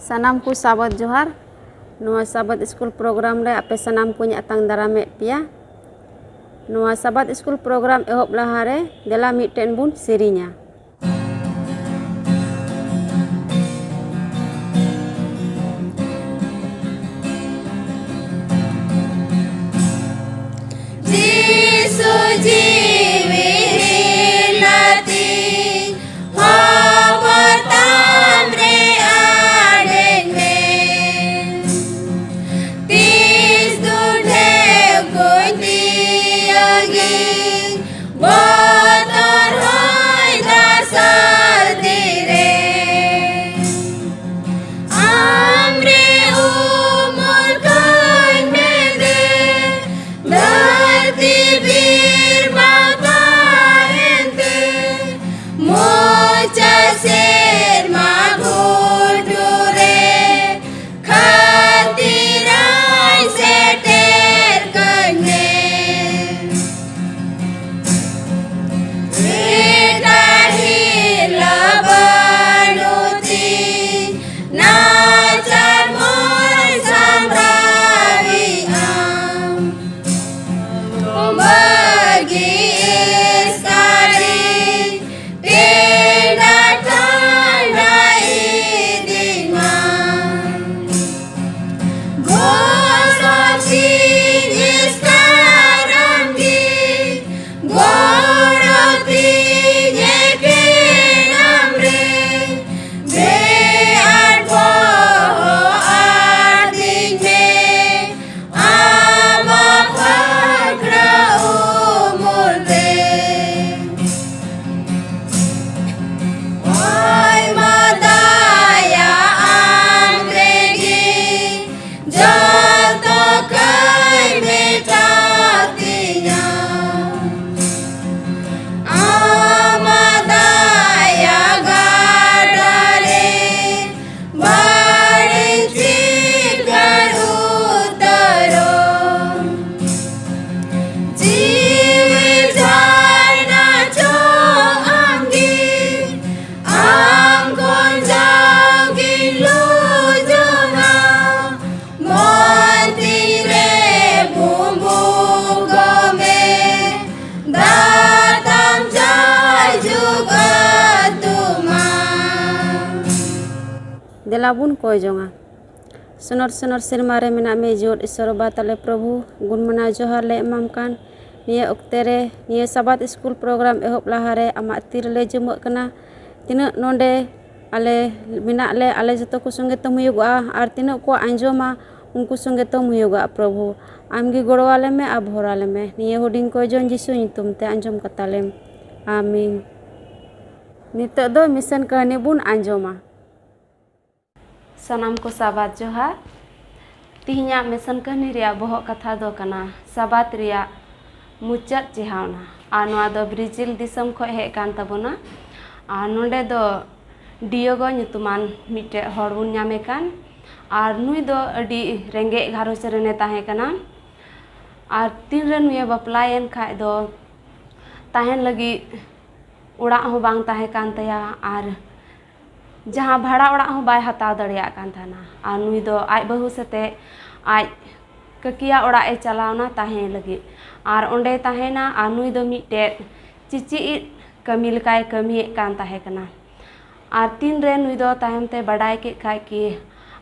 Sanam ku sahabat Johar, Noa sahabat school program re ape sanam ku atang darame pia. Noa sahabat school program ehop lahare dela miten bun sirinya. Delabun koy jonga sonor sirmare mena me jor isor batale प्रभु गुण मना जोहार ले एमामकान निया ओक्तेरे निया sabat school program ehop lahare amak tir le jumuk kana tina nonde ale mena le ale joto ku sunge temuyuga ar tina ko anjoma unku sunge temuyuga Prabhu amgi goro ale me abhor ale me niya huding koy jon jisu nyutum te anjom katalem amin. Nito do mission kahani bun anjoma. Sanam ko sahabat Johar, tihinya mission kahani ria bohok katha do kana sabat ria muchat chehawna anwa do Brazil disam khoj hej kan tabona nonde do Diogo nyutuman mite hor bun nyame kan ar nui do adi renge gharos rene tahe kana ar tin re nui baplayen khai do tahen lagi urak ho bang tahe kan taya ar जहाँ भाड़ा उड़ा हो bye हताव दड़िया कान थाना आ नुई दो आज बहु सते आज ककिया उड़ा ए चलावना ताहे लगी आर ओंडे ताहेना आ नुई दो मिटे चिची कमी लकाय कमी कान ताहे कना आर तीन रे नुई दो ताहेम ते बड़ाई के खाय कि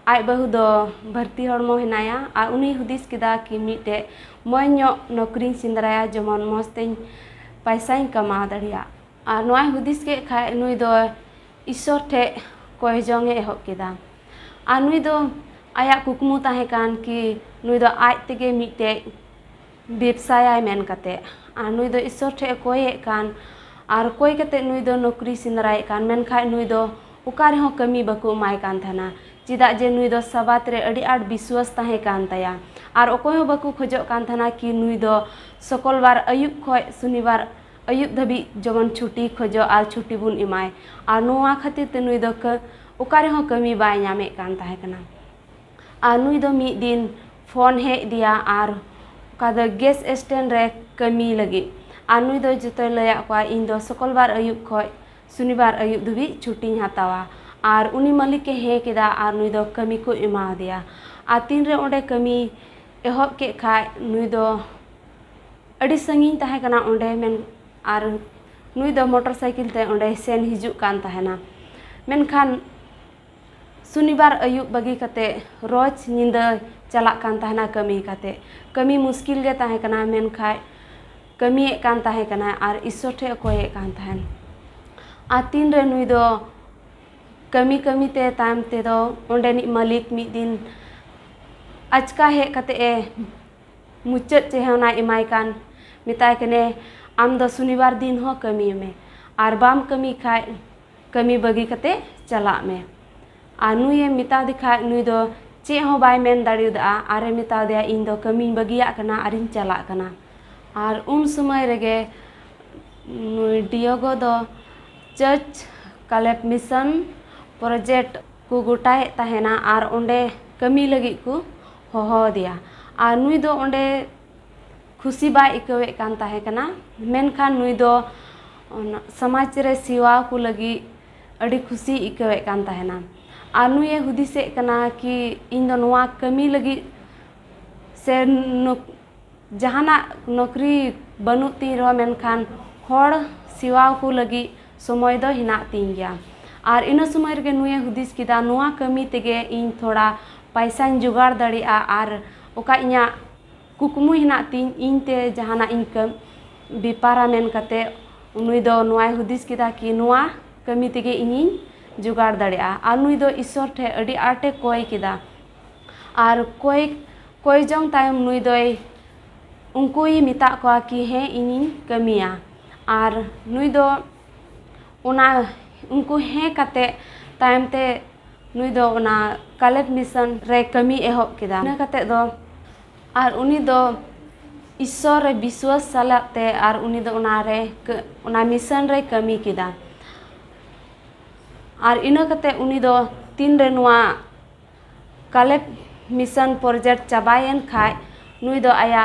आज बहु दो भर्ती हड़मो हेनाया आ उनी हुदिस किदा कि मिटे मोयño नौकरी सिंदराया जमन मस्ते पैसा कमा दड़िया आ नोय हुदिस के खाय नुई दो ईश्वर ठे कोई जोंगे एहब केदा आ नुई दो आया कुकमु ताहे कान कि नुई दो आज तेगे मिटे व्यवसाय मेन कते आ नुई दो ईश्वर ठे कोई कान आर कोई कते नुई दो नौकरी सिंदराय कान मेन खाय नुई दो उकारे हो कमी बको माय कान थाना चिदा जे नुई दो सबात रे अड़ी आड़ विश्वास ताहे कान तया आर ओकोय हो बको खोजो कान थाना कि नुई दो सकलबार अयुब खोय शनिवार अयुब धबी जमन छुट्टी खोजो आर छुट्टी बुन इमाय आर नोआ खातिर ते नुई दो उकारे हो कमी बाय नामे कान ताहे कना आर नुई दो मी दिन फोन हे दिया आर का दो गैस स्टैंड रे कमी लगी आर नुई दो जतो लया को इन दो सकलबार अयुब खोय शनिवार अयुब धबी छुट्टी हतावा आर उनी मालिक के हे केदा आर नुई दो कमी को एमा दिया आर तीन रे ओंडे कमी एहब के खाय नुई दो अड़ी संगीन ताहे कना ओंडे मेन आर नुई दो मोटरसाइकिल ते ओंडे सेन हिजुक कान ताहेना मेनखान शनिवार अयुब बगी कते रोज निंदा चला कान ताहेना कमी मुश्किल गे ताहे कना मेनखाय कमी कान ताहे कना आर ईश्वर ठे कोये कान ताहेन आ तीन रे नुई दो कमी कमी ते तायम ते दो ओंडे नि मालिक मी दिन अचका हे कते ए मुचत चेहना इमाय कान मिताय कने आम दो शनिवार दिन हो कमी में आर बाम कमी खाय कमी बगी कते चला में आ नुई मिता दिखा नुई दो चे हो बाय मेन दाड़ीदा आरे मिता दिया इन दो कमी बगिया कना आरिन चला कना आर उन समय रेगे नुई डियोगो दो चर्च कालेप मिशन प्रोजेक्ट को गोटाए ताहेना आर ओंडे कमी लगी को होहो दिया आर नुई दो ओंडे खुशी बा इकवे कान ताहे कना मेनखान नुई दो समाज रे सेवा को लगी अड़ी खुशी इकवे कान ताहेना आर नुई हुदिसे कना कि इन दो नोआ कमी लगी से जहाना नौकरी बनु ती रो मेनखान होड़ सेवा को लगी समय दो हिना तीन गया आर इन समय रे नुई हुदिस किदा नोआ कमी तेगे इन थोड़ा पैसा जुगाड़ दाड़िया आर ओका इना कुकमु हिना तीन इन ते जहाना इनकम बेपारा मेन कते नुई दो नोआ हुदिस किदा कि नोआ कमी तेगे इनिन जुगाड़ दाड़िया आर नुई दो ईश्वर ठे अड़ी आटे कोय किदा आर कोय जंग तायम नुई दोय उनको ही मिता को कि हे इनिन कमिया आर नुई दो उना उनको हे कते तायम ते नुई दो उना कालेब मिशन रे कमी एहब किदा ना कते दो आर उनी दो ईश्वर रे विश्वास सालाते आर उनी दो उना मिशन रे कमी किदा आर इना कते उनी दो तीन रे नुआ कालेब मिशन प्रोजेक्ट चाबायन खाय नुई दो आया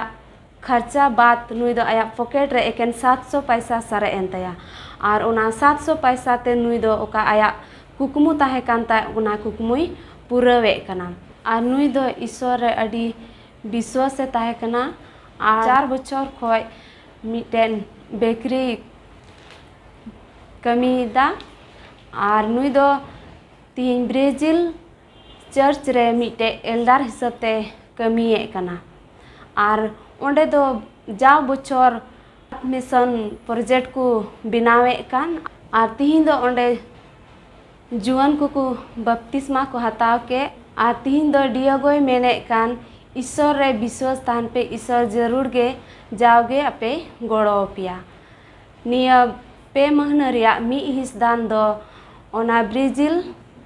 खर्चा बात नुई दो आया पॉकेट रे एकेन 700 पैसा सारे एन तया आर उना 700 पैसा ते नुई दो ओका आया कुकमु ताहे कांता उना कुकमुई पुरावे कना आर नुई दो ईश्वर रे अड़ी विश्वास ताहे कना आर 4 बछर खोय मिटेन बेकरी कमीदा आर नुई दो तीन ब्राजील चर्च रे मिटे एल्डर हिसाब ते कमीए कना आर ओंडे दो जाव बछर मिशन प्रोजेक्ट को बनावे कान आर तिहिन दो ओंडे जुआन को बपतिस्मा को हताव के आर तिहिन दो डियोगोय मेने कान ईश्वर रे विश्वास तान पे ईश्वर जरूर गे जाओगे अपे गोड़ो पिया निया पे महीना रिया मी हिस दान दो ओना ब्राजील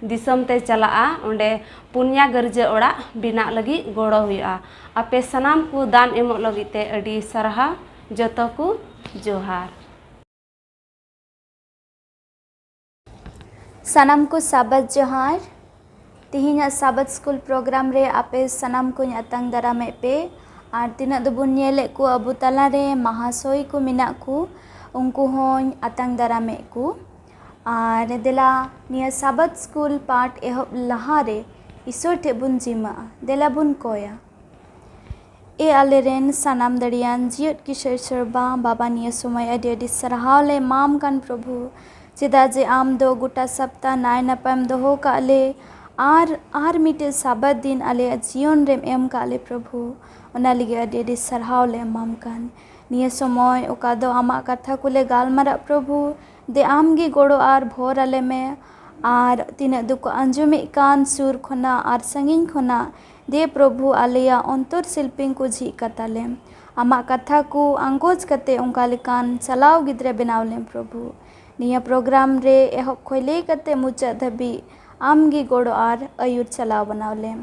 दिसम ते चला ओंडे पुनिया गर्जे ओड़ा बिना लगी गोड़ो हुआ अपे सनाम को दान एमो लगी ते अड़ी सरहा जतो को जोहार सनाम को साबत जोहार तिहिना साबत स्कूल प्रोग्राम रे आपे सनाम को अतंग दारामे पे आर तिना दबुन नेले को अबु तला रे महाशय को मिना को उनको हों अतंग दारामे को आर देला निया साबत स्कूल पाठ एहब लहारे ईश्वर ठेबुन जिमा देला बुन कोया ए आलेरेन सनाम दड़ियान जियत किशोर सरबा बाबा निया समय अडी सरहावले माम कान प्रभु चेदा जे आम दो गोटा सप्ताह नाय नपम दोहो काले आर मिटे साबत दिन आले जीवन रेम एम काले प्रभु ओना लिगे अडी सरहावले माम कान निया समय ओका दो आमा कथा कुले गालमारा प्रभु दे आमगे गोड़ो आर भोर आले में आर तीना दुको अंजुमे कान सुर खोना आर संगिन खोना दे प्रभु आलेया अंतर शिल्पिंग को झी कताले आमा कथा को अंगोज कते उनका लेकान चलाव गिद्रे बनावले प्रभु निया प्रोग्राम रे एहब खोले कते मुचा धबी आमगे गोड़ो आर अयुर चलाव बनावले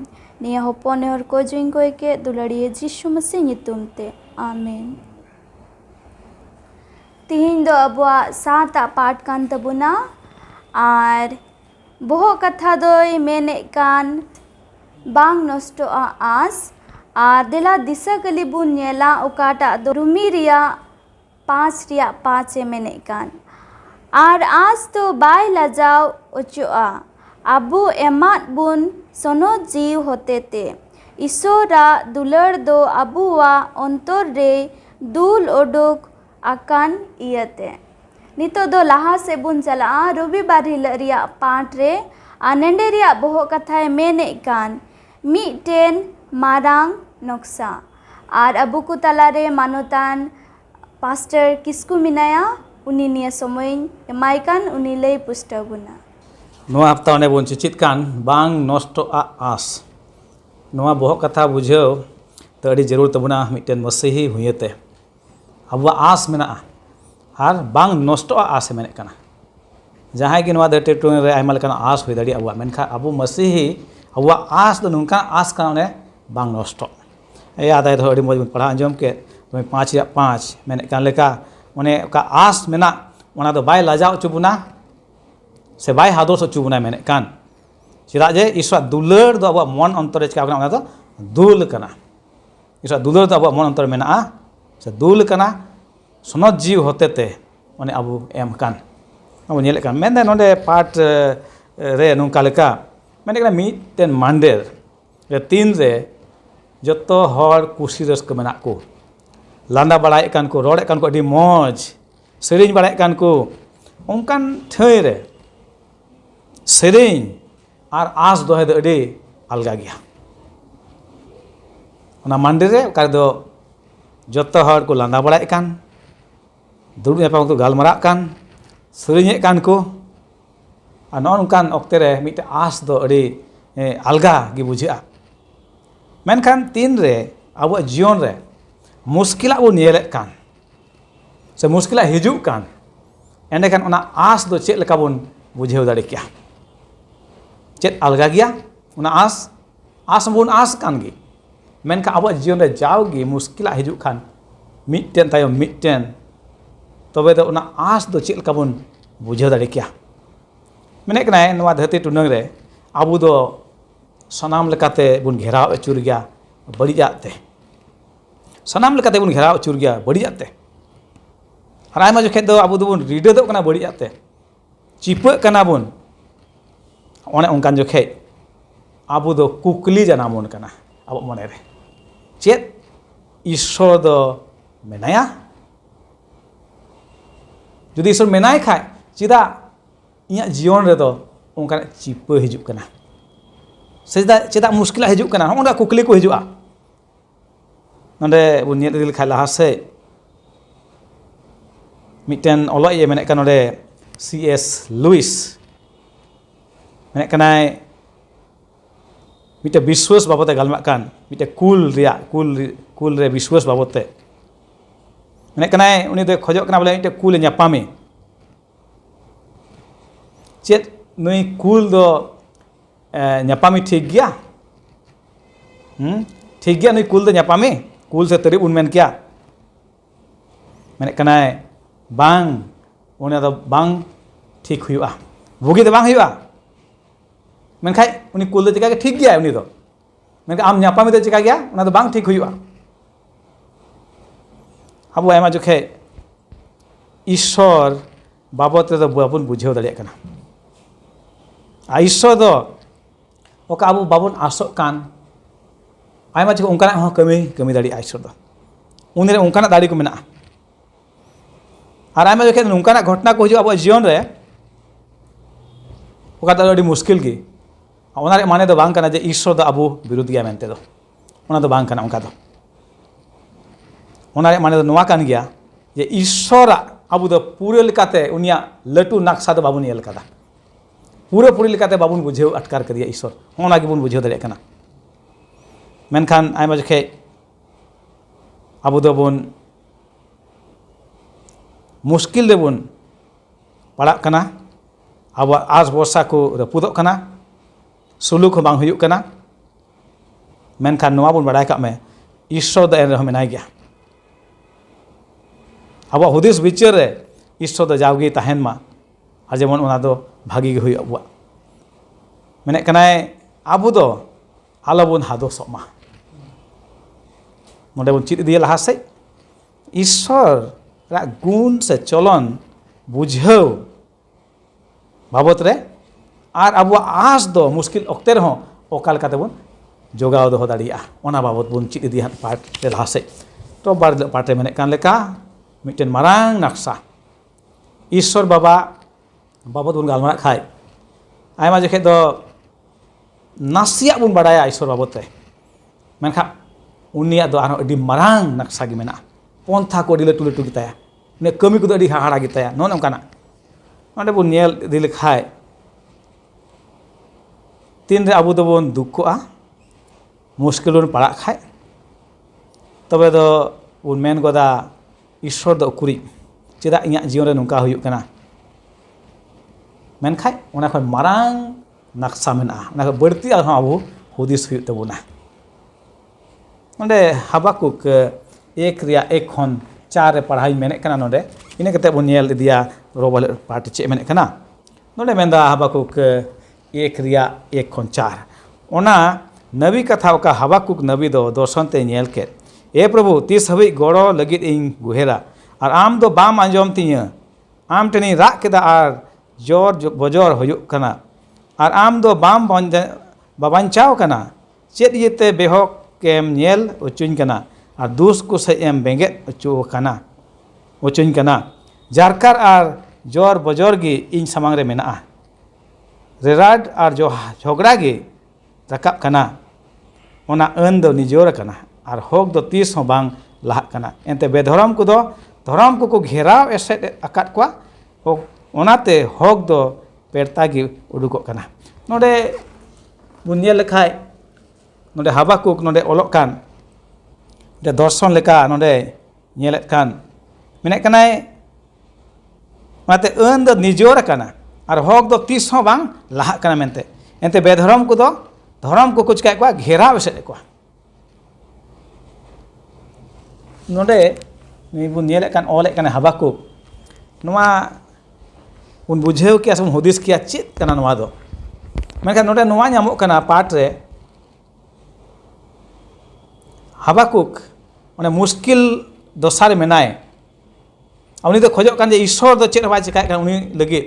निया होपोने और को जुइन को के दुलड़िए जिसु मसीह नितुम ते आमीन तिहिन दो अबुआ साता पाठ कान तबुना आर बोहो कथा दोय मेने कान बांग नष्टो आस आर देला दिशा कली बुन नेला उकाटा दो रुमी रिया 5 मेने कान आर आज तो बाय लजाओ उचुआ ᱟᱵᱚ ᱮᱢᱟᱫ ᱵᱚᱱ ᱥᱚᱱᱚ ᱡᱤᱣ ᱦᱚᱛᱮᱛᱮ ᱤᱥᱚᱨᱟᱜ ᱫᱩᱞᱟᱹᱲ ᱫᱚ ᱟᱵᱚᱣᱟᱜ ᱚᱱᱛᱚᱨ ᱨᱮ ᱫᱩᱞ ᱚᱰᱚᱠ ᱟᱠᱟᱱ ᱤᱭᱟᱹᱛᱮ ᱱᱤᱛᱚᱜ ᱫᱚ ᱞᱟᱦᱟ ᱥᱮᱫ ᱵᱚᱱ ᱪᱟᱞᱟᱜᱼᱟ ᱨᱚᱵᱤᱵᱟᱨ ᱦᱤᱞᱳᱜ ᱨᱮᱭᱟᱜ ᱯᱟठ ᱨᱮ ᱟᱨ ᱱᱮᱸᱰᱮ ᱨᱮᱭᱟᱜ ᱵᱚᱦᱚᱜ ᱠᱟᱛᱷᱟᱭ ᱢᱮᱱᱮᱫ ᱠᱟᱱ ᱢᱤᱫᱴᱮᱱ ᱢᱟᱨᱟᱝ ᱱᱚᱠᱥᱟ ᱟᱨ ᱟᱵᱚ ᱠᱚ ᱛᱟᱞᱟᱨᱮ ᱢᱟᱱᱚᱛᱟᱱ ᱯᱟᱥᱴᱟᱨ ᱠᱤᱥᱠᱩ ᱢᱮᱱᱟᱭᱟ ᱩᱱᱤ ᱱᱤᱭᱟᱹ ᱥᱚᱢᱚᱭᱤᱧ ᱮᱢᱟᱭ ᱠᱟᱱ ᱩᱱᱤ ᱞᱟᱹᱭ ᱯᱩᱥᱴᱟᱹᱣ ᱵᱚᱱᱟ ᱱᱚᱣᱟ ᱦᱟᱯᱛᱟ ᱚᱸᱰᱮ ᱵᱚᱱ ᱪᱮᱪᱮᱫ ᱠᱟᱱ ᱵᱟᱝ ᱱᱚᱥᱴᱚᱜᱼᱟ ᱟᱸᱥ ᱱᱚᱣᱟ ᱵᱚᱦᱚᱜ ᱠᱟᱛᱷᱟ ᱵᱩᱡᱷᱟᱹᱣ ᱛᱚ ᱟᱹᱰᱤ ᱡᱟᱹᱨᱩᱲ ᱛᱟᱵᱚᱱᱟ ᱢᱤᱫᱴᱮᱱ ᱢasihi ᱦᱩᱭᱟᱹᱛᱮ ᱟᱵᱚᱣᱟᱜ ᱟᱸᱥ ᱢᱮᱱᱟᱜᱼᱟ ᱟᱨ ᱵᱟᱝ ᱱᱚᱥᱴᱚᱜᱼᱟ ᱟᱸᱥ ᱢᱮᱱᱮᱫ ᱠᱟᱱᱟ ᱡᱟᱦᱟᱸᱭ ᱜᱮ ᱱᱚᱣᱟ ᱫᱷᱟᱹᱨᱛᱤ ᱴᱩᱬ ᱨᱮ ᱟᱭᱢᱟ ᱞᱮᱠᱟᱱᱟᱜ ᱟᱸᱥ ᱦᱩᱭ ᱫᱟᱲᱮᱭᱟᱜᱼᱟ ᱟᱵᱚᱣᱟᱜ ᱢᱮᱱᱠᱷᱟᱱ ᱟᱵᱚ ᱢasihi ᱟᱵᱚᱣᱟᱜ ᱟᱸᱥ ᱫᱚ ᱱᱚᱝᱠᱟᱱ ᱟᱸᱥ ᱠᱟᱱᱟ ᱚᱱᱮ ᱵᱟᱝ ᱱᱚᱥᱴᱚᱜ ᱟᱫᱷᱟᱭ ᱫᱚ ᱟᱹᱰᱤ ᱢᱚᱡᱽ ᱵᱚᱱ ᱯᱟᱲᱦᱟᱣ ᱟᱸᱡᱚᱢ ᱠᱮᱫ 5:5 ᱢᱮᱱᱮᱫ ᱠᱟᱱ ᱞᱮᱠᱟ ᱚᱱᱮ ᱚᱠᱟ ᱟᱸᱥ ᱢᱮᱱᱟᱜ ᱚᱱᱟ ᱫᱚ ᱵᱟᱭ ᱞᱟᱡᱟᱣ ᱦᱚᱪᱚ ᱵᱚᱱᱟ ᱥᱮ ᱵᱟᱭ ᱦᱟᱫᱚᱥ ᱦᱚᱪᱚ ᱵᱚᱱᱟ ᱢᱮᱱᱮᱫ ᱠᱟᱱ ᱪᱮᱫᱟᱜ ᱡᱮ ᱤᱥᱚᱨᱟᱜ ᱫᱩᱞᱟᱹᱲ ᱫᱚ ᱟᱵᱚᱣᱟᱜ ᱢᱚᱱ ᱚᱱᱛᱚᱨ ᱨᱮ ᱪᱮᱠᱟ ᱠᱟᱱᱟ ᱚᱱᱟ ᱫᱚ ᱫᱩᱞ ᱠᱟᱱᱟ ᱤᱥᱚᱨᱟᱜ ᱫᱩᱞᱟᱹᱲ ᱫᱚ ᱟᱵᱚᱣᱟᱜ ᱢᱚᱱ ᱚᱱᱛᱚᱨ ᱨᱮ ᱢᱮᱱᱟᱜᱼᱟ ᱥᱮ ᱫᱩᱞ ᱠᱟᱱᱟ ᱥᱚᱱᱚᱛ ᱡᱤᱣ ᱦᱚᱛᱮᱛᱮ ᱚᱱᱮ ᱟᱵᱚ ᱮᱢ ᱠᱟᱱ ᱟᱵᱚ ᱧᱮᱞᱮᱫ ᱠᱟᱱ ᱢᱮᱱᱫᱟ ᱱᱚᱰᱮ ᱯᱟᱴ ᱨᱮ ᱱᱚᱝᱠᱟ ᱞᱮᱠᱟ ᱢᱮᱱᱮᱫ ᱠᱟᱱᱟ ᱢᱤᱫᱴᱮᱱ ᱢᱟᱱᱰᱮᱨ ᱨᱮ ᱛᱤᱱ ᱨᱮ ᱡᱚᱛᱚ ᱦᱚᱲ ᱠᱩᱥᱤ ᱨᱟᱹᱥᱠᱟᱹ ᱢᱮᱱᱟᱜ ᱠᱚ ᱞᱟᱸᱫᱟ ᱵᱟᱲᱟᱭᱮᱫ ᱠᱟᱱ ᱠᱚ ᱨᱚᱲᱮᱫ ᱠᱟᱱ ᱠᱚ ᱟᱹᱰᱤ ᱢᱚᱡᱽ ᱥᱮᱨᱮᱧ ᱵᱟᱲᱟᱭᱮᱫ ᱠᱟᱱ ᱠᱚ ᱚᱱᱠᱟᱱ ᱴᱷᱟᱹᱭ ᱨᱮ ᱥᱮᱨᱮᱧ ᱟᱨ ᱟᱸᱥ ᱫᱚᱦᱚᱭ ᱫᱚ ᱟᱹᱰᱤ ᱟᱞᱜᱟ ᱜᱮᱭᱟ ᱚᱱᱟ ᱢᱟᱱᱰᱤ ᱨᱮ ᱚᱠᱟ ᱨᱮᱫᱚ ᱡᱚᱛᱚ ᱦᱚᱲ ᱠᱚ ᱞᱟᱸᱫᱟ ᱵᱟᱲᱟᱭᱮᱫ ᱠᱟᱱ ᱫᱩᱲᱩᱵ ᱧᱟᱯᱟᱢ ᱠᱚ ᱜᱟᱞᱢᱟᱨᱟᱜ ᱠᱟᱱ ᱥᱮᱨᱮᱧᱮᱫ ᱠᱟᱱ ᱠᱚ ᱟᱨ ᱱᱚᱜᱼᱚ ᱱᱚᱝᱠᱟᱱ ᱚᱠᱛᱮ ᱨᱮ ᱢᱤᱫᱴᱮᱱ ᱟᱸᱥ ᱫᱚ ᱟᱹᱰᱤ ᱟᱞᱜᱟ ᱜᱮ ᱵᱩᱡᱷᱟᱹᱜᱼᱟ ᱢᱮᱱᱠᱷᱟᱱ ᱛᱤᱱᱨᱮ ᱟᱵᱚᱣᱟᱜ ᱡᱤᱭᱚᱱ ᱨᱮ ᱢᱩᱥᱠᱤᱞᱟᱜ ᱵᱚᱱ ᱧᱮᱞᱮᱫ ᱠᱟᱱ ᱥᱮ ᱢᱩᱥᱠᱤᱞᱟᱜ ᱦᱤᱡᱩᱜ ᱠᱟᱱ ᱮᱸᱰᱮᱠᱷᱟᱱ ᱚᱱᱟ ᱟᱸᱥ ᱫᱚ ᱪᱮᱫ ᱞᱮᱠᱟ ᱵᱚᱱ ᱵᱩᱡᱷᱟᱹᱣ ᱫᱟᱲᱮ ᱠᱮᱭᱟ ᱪᱮᱫ ᱟᱞᱜᱟ ᱜᱮᱭᱟ ᱚᱱᱟ ᱟᱸᱥ ᱵᱚᱱ ᱟᱸᱥ ᱠᱟᱱ ᱜᱮ ᱢᱮᱱᱠᱷᱟᱱ ᱟᱵᱚᱣᱟᱜ ᱡᱤᱭᱚᱱ ᱨᱮ ᱡᱟᱣᱜᱮ ᱢᱩᱥᱠᱤᱞᱟᱜ ᱦᱤᱡᱩᱜ ᱠᱷᱟᱱ ᱢᱤᱫᱴᱮᱱ ᱛᱟᱭᱚᱢ ᱢᱤᱫᱴᱮᱱ ᱛᱚᱵᱮ ᱫᱚ ᱚᱱᱟ ᱟᱸᱥ ᱫᱚ ᱪᱮᱫ ᱞᱮᱠᱟ ᱵᱚᱱ ᱵᱩᱡᱷᱟᱹᱣ ᱫᱟᱲᱮ ᱠᱮᱭᱟ ᱢᱮᱱᱮᱫ ᱠᱟᱱᱟᱭ ᱱᱚᱣᱟ ᱫᱷᱟᱹᱨᱛᱤ ᱴᱩᱱᱟᱹᱝ ᱨᱮ ᱟᱵᱚ ᱫᱚ ᱥᱟᱱᱟᱢ ᱞᱮᱠᱟᱛᱮ ᱵᱚᱱ ᱜᱷᱮᱨᱟᱣ ᱟᱹᱪᱩᱨ ᱜᱮᱭᱟ ᱵᱟᱹᱲᱤᱡᱟᱜ ᱛᱮ ᱥᱟᱱᱟᱢ ᱞᱮᱠᱟᱛᱮ ᱵᱚᱱ ᱜᱷᱮᱨᱟᱣ ᱟᱹᱪᱩᱨ ᱜᱮᱭᱟ ᱵᱟᱹᱲᱤᱡᱟᱜ ᱛᱮ ᱟᱨ ᱟᱭᱢᱟ ᱡᱚᱠᱷᱮᱡ ᱫᱚ ᱟᱵᱚ ᱫᱚᱵᱚᱱ ᱨᱤᱰᱟᱹᱫᱚᱜ ᱠᱟᱱᱟ ᱵᱟᱹᱲᱤᱡᱟᱜ ᱛᱮ ᱪᱤᱯᱟᱹᱜ ᱠᱟᱱᱟ ᱵᱚᱱ ᱚᱱᱮ ᱚᱱᱠᱟᱱ ᱡᱚᱠᱷᱮᱡ ᱟᱵᱚ ᱫᱚ ᱠᱩᱠᱞᱤ ᱡᱟᱱᱟᱢᱚᱱ ᱠᱟᱱᱟ ᱟᱵᱚ ᱢᱚᱱᱮᱨᱮ ᱪᱮᱫ ঈশ্বর ᱫᱚ ᱢᱮᱱᱟᱭᱟ ᱡᱩᱫᱤ ঈশ্বর ᱢᱮᱱᱟᱭ ᱠᱷᱟᱡ ᱪᱮᱫᱟᱜ ᱤᱧᱟᱹᱜ ᱡᱤᱭᱚᱱ ᱨᱮᱫᱚ ᱚᱱᱠᱟᱱᱟᱜ ᱪᱤᱯᱟᱹ ᱦᱤᱡᱩᱜ ᱠᱟᱱᱟ ᱥᱮ ᱪᱮᱫᱟᱜ ᱢᱩᱥᱠᱤᱞᱟᱜ ᱦᱤᱡᱩᱜ ᱠᱟᱱᱟ ᱱᱚᱜᱼᱚ ᱱᱚᱣᱟ ᱠᱩᱠᱞᱤ ᱠᱚ ᱦᱤᱡᱩᱜᱼᱟ ᱱᱚᱰᱮ ᱵᱚᱱ ᱧᱮᱞ ᱤᱫᱤ ᱞᱮᱠᱷᱟᱡ ᱞᱟᱦᱟ ᱥᱮᱫ ᱢᱤᱫᱴᱮᱱ ᱚᱞᱚᱜ ᱤᱭᱟᱹ ᱢᱮᱱᱮᱫ ᱠᱟᱱᱟ ᱱᱚᱰᱮ C.S. Lewis ᱢᱮᱱᱮᱫ ᱠᱟᱱᱟᱭ ᱢᱤᱫᱴᱮᱱ ᱵᱤᱥᱣᱟᱹᱥ ᱵᱟᱵᱚᱫ ᱮ ᱜᱟᱞᱢᱟᱜ ᱠᱟᱱ ᱢᱤᱫᱴᱮᱱ ᱠᱩᱞ ᱨᱮ ᱵᱤᱥᱣᱟᱹᱥ ᱵᱟᱵᱚᱫ ᱛᱮ ᱢᱮᱱᱮᱫ ᱠᱟᱱᱟᱭ ᱩᱱᱤ ᱫᱚᱭ ᱠᱷᱚᱡᱚᱜ ᱠᱟᱱᱟ ᱵᱚᱞᱮ ᱢᱤᱫᱴᱮᱱ ᱠᱩᱞᱮ ᱧᱟᱯᱟᱢᱮ ᱪᱮᱫ ᱱᱩᱭ ᱠᱩᱞ ᱫᱚ ᱧᱟᱯᱟᱢᱮ ᱴᱷᱤᱠ ᱜᱮᱭᱟ ᱴᱷᱤक ᱜᱮᱭᱟ ᱱᱩᱭ ᱠᱩᱞ ᱫᱚ ᱧᱟᱯᱟᱢᱮ ᱠᱩᱞ ᱥᱮ ᱛᱟᱹᱨᱤᱵ ᱵᱚᱱ ᱢᱮᱱ ᱠᱮᱭᱟ ᱢᱮᱱᱮᱫ ᱠᱟᱱᱟᱭ ᱵᱟᱝ ᱚᱱᱟ ᱫᱚ ᱵᱟᱝ ᱴᱷᱤᱠ ᱦᱩᱭᱩᱜᱼᱟ ᱵᱩᱜᱤ ᱫᱚ ᱵᱟᱝ ᱦᱩᱭᱩᱜᱼᱟ ᱢᱮᱱᱠᱷᱟᱡ ᱩᱱᱤ ᱠᱩᱞ ᱫᱚ ᱪᱮᱠᱟ ᱜᱮ ᱴᱷᱤᱠ ᱜᱮᱭᱟ ᱩᱱᱤ ᱫᱚ ᱢᱮᱱᱠᱷᱟᱱ ᱟᱢ ᱧᱟᱯᱟᱢᱮ ᱫᱚ ᱪᱮᱠᱟ ᱜᱮᱭᱟ ᱚᱱᱟ ᱫᱚ ᱵᱟᱝ ᱴᱷᱤᱠ ᱦᱩᱭᱩᱜᱼᱟ ᱟᱵᱚ ᱟᱭᱢᱟ ᱡᱚᱠᱷᱮᱡ ঈশ্বর বাবদ ᱨᱮᱫᱚ ᱵᱟᱵᱚᱱ ᱵᱩᱡᱷᱟᱹᱣ ᱫᱟᱲᱮᱭᱟᱜ ᱠᱟᱱᱟ ᱟᱨ ঈশ্বর ᱫᱚ ᱚᱠᱟ ᱟᱵᱚ ᱵᱟᱵᱚᱱ ᱟᱥᱚᱜ ᱠᱟᱱ ᱟᱭᱢᱟ ᱡᱚᱠᱷᱮᱡ ᱚᱱᱠᱟᱱᱟᱜ ᱦᱚᱸ ᱠᱟᱹᱢᱤ ᱫᱟᱲᱮᱭᱟᱜᱼᱟ ঈশ্বর ᱫᱚ ᱩᱱᱤᱨᱮ ᱚᱱᱠᱟᱱᱟᱜ ᱫᱟᱲᱮ ᱠᱚ ᱢᱮᱱᱟᱜᱼᱟ ᱟᱨ ᱟᱭᱢᱟ ᱡᱚᱠᱷᱮᱡ ᱱᱚᱝᱠᱟᱱᱟᱜ ᱜᱷᱚᱴᱚᱱᱟ ᱠᱚ ᱦᱤᱡᱩᱜᱼᱟ ᱟᱵᱚᱣᱟᱜ ᱡᱤᱭᱚᱱ ᱨᱮ ᱚᱠᱟ ᱫᱚ ᱟᱹᱰᱤ ᱢᱩᱥᱠᱤᱞ ᱜᱮ ᱚᱱᱟ ᱨᱮᱭᱟᱜ ᱢᱟᱱᱮ ᱫᱚ ᱵᱟᱝ ᱠᱟᱱᱟ ᱡᱮ ঈশ্বর ᱫᱚ ᱟᱵᱚ ᱵᱤᱨᱩᱫ ᱜᱮᱭᱟ ᱢᱮᱱᱛᱮ ᱫᱚ ᱚᱱᱟ ᱫᱚ ᱵᱟᱝ ᱠᱟᱱᱟ ᱚᱱᱠᱟ ᱫᱚ ᱚᱱᱟ ᱨᱮᱭᱟᱜ ᱢᱟᱱᱮ ᱫᱚ ᱱᱚᱣᱟ ᱠᱟᱱ ᱜᱮᱭᱟ ᱡᱮ ঈশ্বরᱟᱜ ᱟᱵᱚ ᱫᱚ ᱯᱩᱨᱟᱹ ᱞᱮᱠᱟᱛᱮ ᱩᱱᱤᱭᱟᱜ ᱞᱟᱹᱴᱩ ᱱᱟᱠᱥᱟ ᱫᱚ ᱵᱟᱵᱚᱱ ᱧᱮᱞ ᱠᱟᱫᱟ ᱯᱩᱨᱟᱹ ᱯᱩᱨᱤ ᱞᱮᱠᱟᱛᱮ ᱵᱟᱵᱚᱱ ᱵᱩᱡᱷᱟᱹᱣ ᱟᱴᱠᱟᱨ ᱠᱟᱫᱮᱭᱟ ঈশ্বর ᱚᱱᱟ ᱜᱮᱵᱚᱱ ᱵᱩᱡᱷᱟᱹᱣ ᱫᱟᱲᱮᱭᱟᱜ ᱠᱟᱱᱟ ᱢᱮᱱᱠᱷᱟᱱ ᱟᱭᱢᱟ ᱡᱚᱠᱷᱮᱡ ᱟᱵᱚ ᱫᱚᱵᱚᱱ ᱢᱩᱥᱠᱤᱞ ᱨᱮᱵᱚᱱ ᱯᱟᱲᱟᱜ ᱠᱟᱱᱟ ᱟᱵᱚᱣᱟᱜ ᱟᱥ ᱵᱷᱚᱨᱥᱟ ᱠᱚ ᱨᱟᱹᱯᱩᱫᱚᱜ ᱠᱟᱱᱟ ᱥᱩᱞᱩᱠ ᱦᱚᱸ ᱵᱟᱝ ᱦᱩᱭᱩᱜ ᱠᱟᱱᱟ ᱢᱮᱱᱠᱷᱟन ᱱᱚᱣᱟ ᱵᱚᱱ ᱵᱟᱲᱟᱭ ᱠᱟᱜ ᱢᱮ ঈশ্বর ᱫᱚ ᱮᱱ ᱨᱮᱦᱚᱸ ᱢᱮᱱᱟᱭ ᱜᱮᱭᱟ ᱟᱵᱚᱣᱟᱜ ᱦᱩᱫᱤᱥ ᱵᱤᱪᱟᱹᱨ ᱨᱮ ঈশ্বর ᱫᱚ ᱡᱟᱣᱜᱮ ᱛᱟᱦᱮᱱ ᱢᱟ ᱟᱨ ᱡᱮᱢᱚᱱ ᱚᱱᱟ ᱫᱚ ᱵᱷᱟᱜᱤ ᱜᱮ ᱦᱩᱭᱩᱜ ᱟᱵᱚᱣᱟᱜ ᱢᱮᱱᱮᱫ ᱠᱟᱱᱟᱭ ᱟᱵᱚ ᱫᱚ ᱟᱞᱚᱵᱚᱱ ᱦᱟᱫᱚᱥᱚᱜ ᱢᱟ ᱱᱚᱰᱮ ᱵᱚᱱ ᱪᱮᱫ ᱤᱫᱤᱭᱟ ᱞᱟᱦᱟ ᱥᱮᱫ ঈশ্বর ᱨᱟᱜ ᱜᱩᱱ ᱥᱮ ᱪᱚᱞᱚᱱ ᱵᱩᱡᱷᱟᱹᱣ ᱵᱟᱵᱚᱫ ᱨᱮ और अब आस दो मुश्किल अक्ते रहो ओका लेकाते बन जोगाव दो दाड़िया ओना बाबत बन चीज इदी पाठ रे लहा से तो बार पाठ रे मेने कान लेका मिटन मारांग नक्शा ईश्वर बाबा बाबत बन गालमारा खाय आयमा जखे दो नासिया बन बाडाया ईश्वर बाबत रे मेनखा उनिया दो आरो अडी मारांग नक्शा गे मेना पंथा को अडी लटु लटु गिताया ने कमी को अडी हाहाड़ा गिताया नोन नोंकाना नोंडे बन नेल इदी लेखाय तीन रे अबो दोबन दुखोआ मुश्किल बन पड़ा खाय तबे दो बन मेन गोदा ईश्वर दो उकुरी चेदा इᱧᱟᱜ जीवन रे नोंका हुयुग कना मेनखाय ओना खय मारांग नक्शा मेना ओना खय बड़ती आरो अबो हुदिस हुयुग तबोना नोंडे हबाकुक 1:1-4 रे पढ़ाई मेने कना नोंडे इने कते बन नेल इदिया रोबल पार्ट चे मेने कना नोंडे मेंदा हबाकुक 1:1-4 ओना नबी कथा का हबाकुक नबी दो दर्शनते नेल के ए प्रभु तीस हबी गड़ो लगित इन गुहेरा और आम दो बाम आंजम तिया आम टनी राग केदा और जोर बजोर हुयुग कना और आम दो बाम बाबांचाव कना चेद येते बेहक केम नेल उचुन कना और दूस को से एम बेंगेत उचु कना उचुन कना जारकार और जोर बजोर गी इन समांग रे मेना रेराड और जो झगड़ा गे रकाब कना ओना अन दो निजोर कना और हक दो तीस हो बांग लाह कना एंते बेधरम को दो धरम को घेराव एसेट अकाट को ओनाते हक दो पेरता गे उडुको कना नोडे बुनिया लेखाय नोडे हबाकुक नोडे ओलोक कान नोडे दर्शन लेका नोडे नेलेत कान मेने कनाय माते अन दो निजोर कना और हक दो तीस हो बांग लाह कना मेनते एंते बेधरम को दो धरम को कुछ क्या घेराव एसेट को नोडे बन नेले कान ओले कान हबाकुक नोमा उन बुझेव किया से हुदिस किया चेत कना नोमा दो मेनखान नोडे नोमा ᱧᱟᱢᱚᱜ कना पाठ रे हबाकुक ओने मुश्किल दशा रे मेनाय उनी दो खोजोग कान जे ईश्वर दो चेत बाय चिकाय कान उनी लगी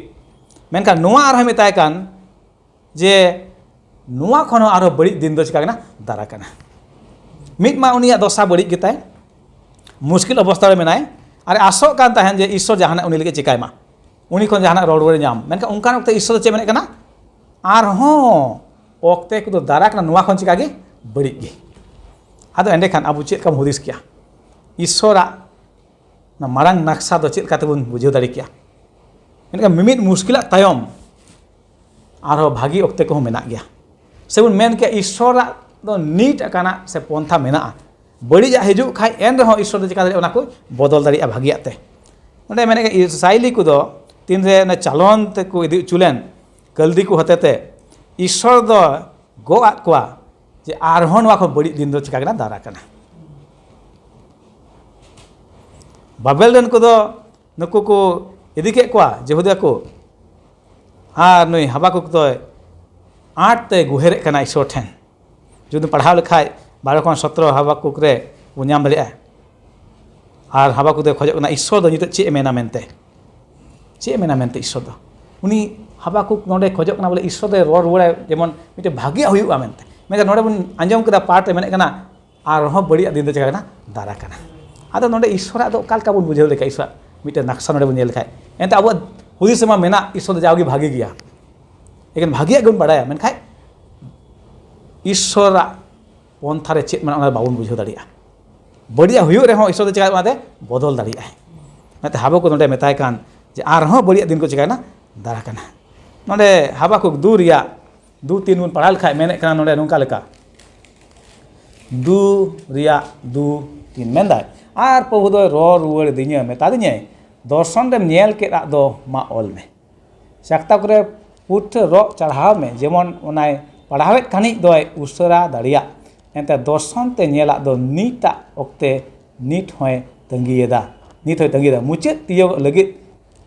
मेनखान नोआ आरो मेताय कान जे नोआ खनो आरो बड़ी दिन दो चिका कना दारा कना मिट मा उनिया दशा बड़ी गिताय मुश्किल अवस्था रे मेनाय अरे आसोग कान ताहेन जे ईश्वर जहाना उनी लगे चिकाय मा उनी खन जहाना रोड नाम मेनखान उनकान ओक्ते ईश्वर चे मेने कना आर हो ओक्ते को दारा कना नोआ खन चिका गे बड़ी गे आदो एंडे खान अबु चेत कम हुदिस किया ईश्वरा ना मारांग नक्शा दो चेत काते बन बुझेव दाड़ी किया मेनखान मिमित मुश्किल तायम आरो भागी ओक्ते को मेना गया से बन मेन के ईश्वरा दो नीट अकाना से पंथा मेना बड़ी हजु खाय एन रहो ईश्वर दो चिका दाड़ी ओना को बदल दाड़ी भागियाते नोडे मेने के इस्राएली को दो तीन रे न चालन ते को इदि चुलेन कल्दी को हतेते ईश्वर दो गो आत कोआ जे आरहन वा को बड़ी दिन दो चिका कना दारा कना बाबेल रन को दो नको को इदि के कोआ जेहुदा को आर नई हबाकुक दो 8 ते गुहेरे कना ईश्वर ठेन जुदि पढ़ाव लेखाय 12-17 हबाकुक रे वो नाम दाड़िया और हबाकुक दो खोजोग कना ईश्वर दो नित चे मेना मेनते चे मेना मेनते ईश्वर दो उनी हबाकुक नोडे खोजोग कना बोले ईश्वर दे रोड रुवाय जेमन मिटे भाग्य हुयुआ मेनते मेका नोडे बन आंजम कदा पाठ रे मेने कना आर हो बड़ी दिन दो चिका कना दारा कना आदो नोडे ईश्वर दो काल का बन बुझेव लेका ईश्वर मिटे नक्शा नोडे बन नेल लेखाय एंते अब हुदिस मा मेना ईश्वर दो जावगी भागी गया लेकिन भाग्य गुण बड़ाया मेनखाय ईश्वर पंथा रे चेत माने बाबन बुझेव दाड़िया बढ़िया हुयुग रे हो ईश्वर दो चिका माते बदल दाड़िया नाते हबाकुक नोडे मेताय कान जे आर हो बड़ी दिन को चिका ना दारा कना नोडे हबाकुक 2:2-3 बन पढ़ा लेखाय मेने कना नोडे नोंका लेका 2:2-3 मेनदाय आर प्रभु दो रो रुवाड़ दिनिया मेता दिनिया दर्शन रे नेल के दो मा ऑल में सकता करे पुठ रो चढ़ाव में जेमन ओनाय पढ़ावेत खानी दो उसरा दाड़िया एंते दर्शन ते नेला दो नीटा ओक्ते नीट होय तंगीएदा नीट होय तंगीएदा मुचे तियो लगित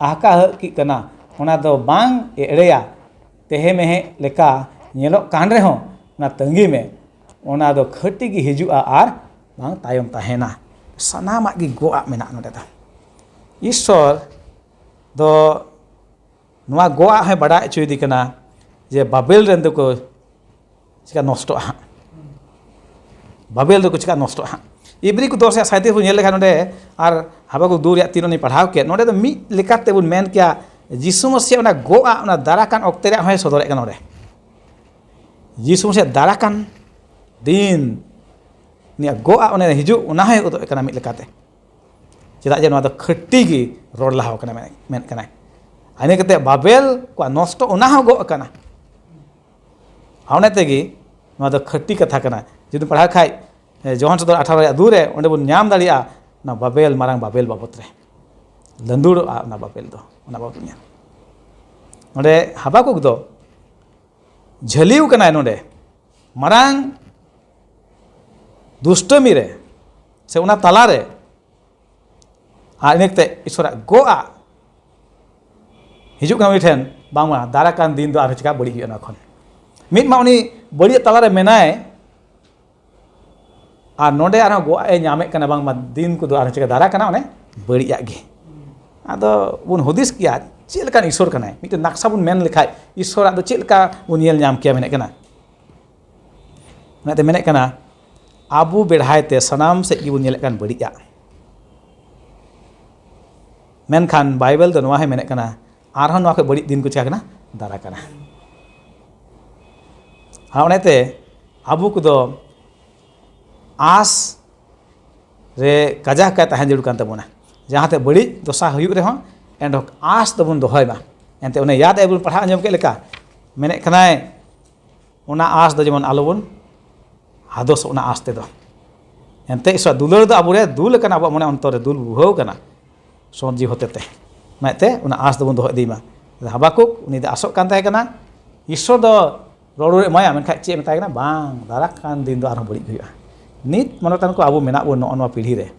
आहका की कना ओना दो बांग एड़ेया तेहे मेहे लेका नेलो कान रे हो ना तंगी में ओना दो खटी की हिजुआ आर बांग तायम ताहेना सनामा की गोआ मेना नोडे दा ईश्वर दो नुआ गोआ है बड़ा चुदी कना जे बाबेल रेन को चिका नष्ट हाँ बाबेल चिका नष्ट हाँ इब्री को 10 37 बन नेल लेखान और हाबाकुक 2 रहा 3 पढ़ाव के नोडे मिद लेकाते बन मेन किया जिसु मसीह ओना गोआ ओना दाराकान ऑक्ते रे होय सदरे का नोडे जिसु मसीह दाराकान दिन निया गोआ ओने हिजु ओना होय उदो एकना मिद लेकाते चेदा जे नोदा खट्टी गी रोड लाहाव कना मेन कना आने कते बाबेल को नष्ट ओना हो गो कना हावने तेगी नोदा खट्टी कथा कना जुदि पढ़ा खाय जोहन सदर 18 दूरे ओंडे बन नाम दाड़िया ना बाबेल मारांग बाबेल बाबत रे लंदुर ना बाबेल दो ओना बाबत न्या ओंडे हाबाकुक दो झलिउ कना नोडे मारांग दुष्टमी रे से ओना तला रे आनेकते ईश्वर गोआ हिजु कना ठेन बांगमा दाराकान दिन दो आरो चिका बड़ी हुना खन मिद मा उनी बड़ी तला रे मेनाय और नोडे आरो गोआ ए नामे कना बांगमा दिन को दो आरो चिका दारा कना ओने बड़िया गे आदो बुन हुदिस किया चेलकान ईश्वर कना मिद नक्शा बुन मेन लेखाय ईश्वर आदो चेलका बुन नेल नाम किया मेने कना नाते मेने कना आबू बेढ़ायते सनाम से बुन नेल कान बड़िया मेनखान बाइबल दो नोआ है मेने कना आरहन नोआ के बड़ी दिन को चिका कना दारा कना हाँ ओनेते आबू को दो आस रे कजा का तहन जरूर कान तबोना जहाँ ते बड़ी दशा हुयुग रे हों एंड आस तबन दोहय मा एंते उन्हें याद एबुन पढ़ा अंजम के लेका मेने कनाय ओना आस दो जेमन आलोबन हादोस ओना आस ते दो एंते इसवा दुलर दो आबुरे दुल कना अब मने अंतर दुल बुहौ कना सोजी होते ते नाते उना आस दबन दोहय दीमा हाबाकुक उनी दो आसोक कान ताहे कना ईश्वर दो रोडे माया मेनखा चे मेताय कना बांग दाराकान दिन दो आरो बड़ी हुयुआ नित मनतान को आबो मेना बन नोआ पीढ़ी रे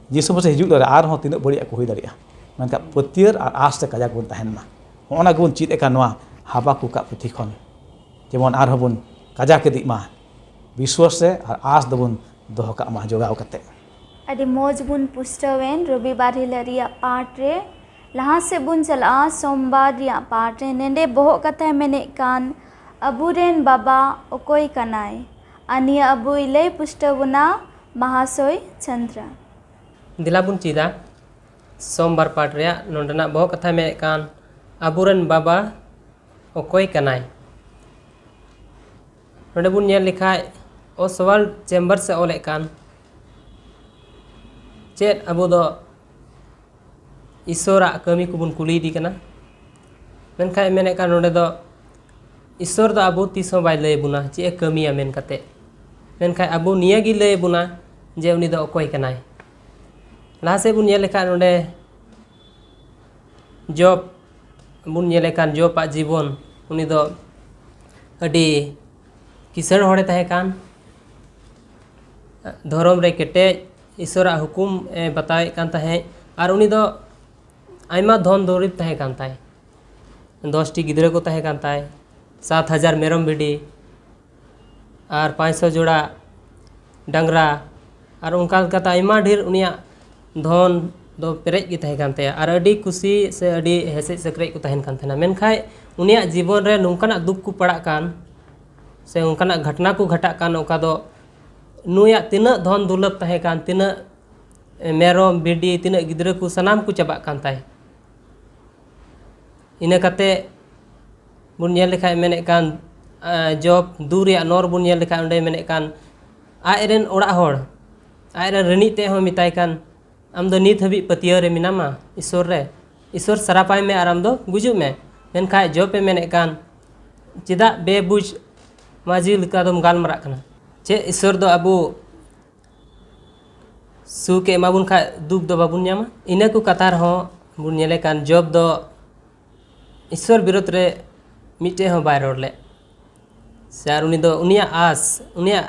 जिसु मसीह हिजुग रे आर हों तीना बड़ी को हुई दाड़िया मेनखा पतियर और आस ते काजा बन तहन मा होना गुन चित एका नोआ हाबाकुक का पुथि खन जेमन आर होबन काजा के दिमा विश्वास से और आस दबन दोह का मा जोगाव कते अभी मौज बुन पुष्टवेन रविवार हिला रिया पाठ रे लहा से बुन चला सोमवार रिया पाठ रे नेंडे बोह कथा मेने कान अबुरेन बाबा ओकोई कनाय अनिया अबु इले पुष्टवुना महाशय चंद्र दिला बुन चीदा सोमवार पाठ रे नोंडना बोह कथा मेने कान अबुरेन बाबा ओकोई कनाय नोंडे बुन नेल लिखाय ओसवाल चेम्बर से ओले कान चेत अबो दो ईश्वरा कमी को बुन कुली दी कना मेनखाय मेने का नोडे दो ईश्वर दो अबो तीसों बाय लय बुना चे कमिया मेन कते मेनखाय अबो निया गी लय बुना जे उनी दो ओकोय कनाय लाहा से बुन नेल लेखा नोडे जॉब बुन नेल लेखान जॉब आ जीवन उनी दो अडी किसण होड़े तहे कान धर्म रे केटे ईश्वर हुकुम बताए कान तहे और उनी दो आयमा धन दौरिब तहे कान ताय 10 टी गिद्रे को तहे कान ताय 7000 मेरम भिडी और 500 जोड़ा डंगरा और उनका कता आयमा ढेर उनिया धन दो पेरेज की तहे कान ताय और अडी खुशी से अडी हेसे सकरे को तहन कान थना मेनखाय उनिया जीवन रे नोंकाना दुख को पड़ा कान से उनकाना घटना को घटा कान ओका दो नुया तीना धन दुलभ तहे कान तीना मेरम बिडी तीना गिद्रे को सनाम को चबा कान ताय इना कते बुन नेल लेखाय मेने कान जॉब दूर या नोर बुन नेल लेखाय ओंडे मेने कान आयरेन ओड़ा होड़ आयरेन रनी ते हो मिताय कान आम दो नित हबी पतिया रे मिनामा ईश्वर सरापाय में आराम दो गुजु में मेनखाय जॉब पे मेने कान चिदा बेबुज माजी लिका दम गालमरा कना चे ईश्वर दो अबो सुके एमाबुन खा दुख दो बाबुन न्यामा इना को कतार हो बुन नेले कान जॉब दो ईश्वर विरोध रे मिटे हो बाय रोडले सार उनी दो उनिया आस उनिया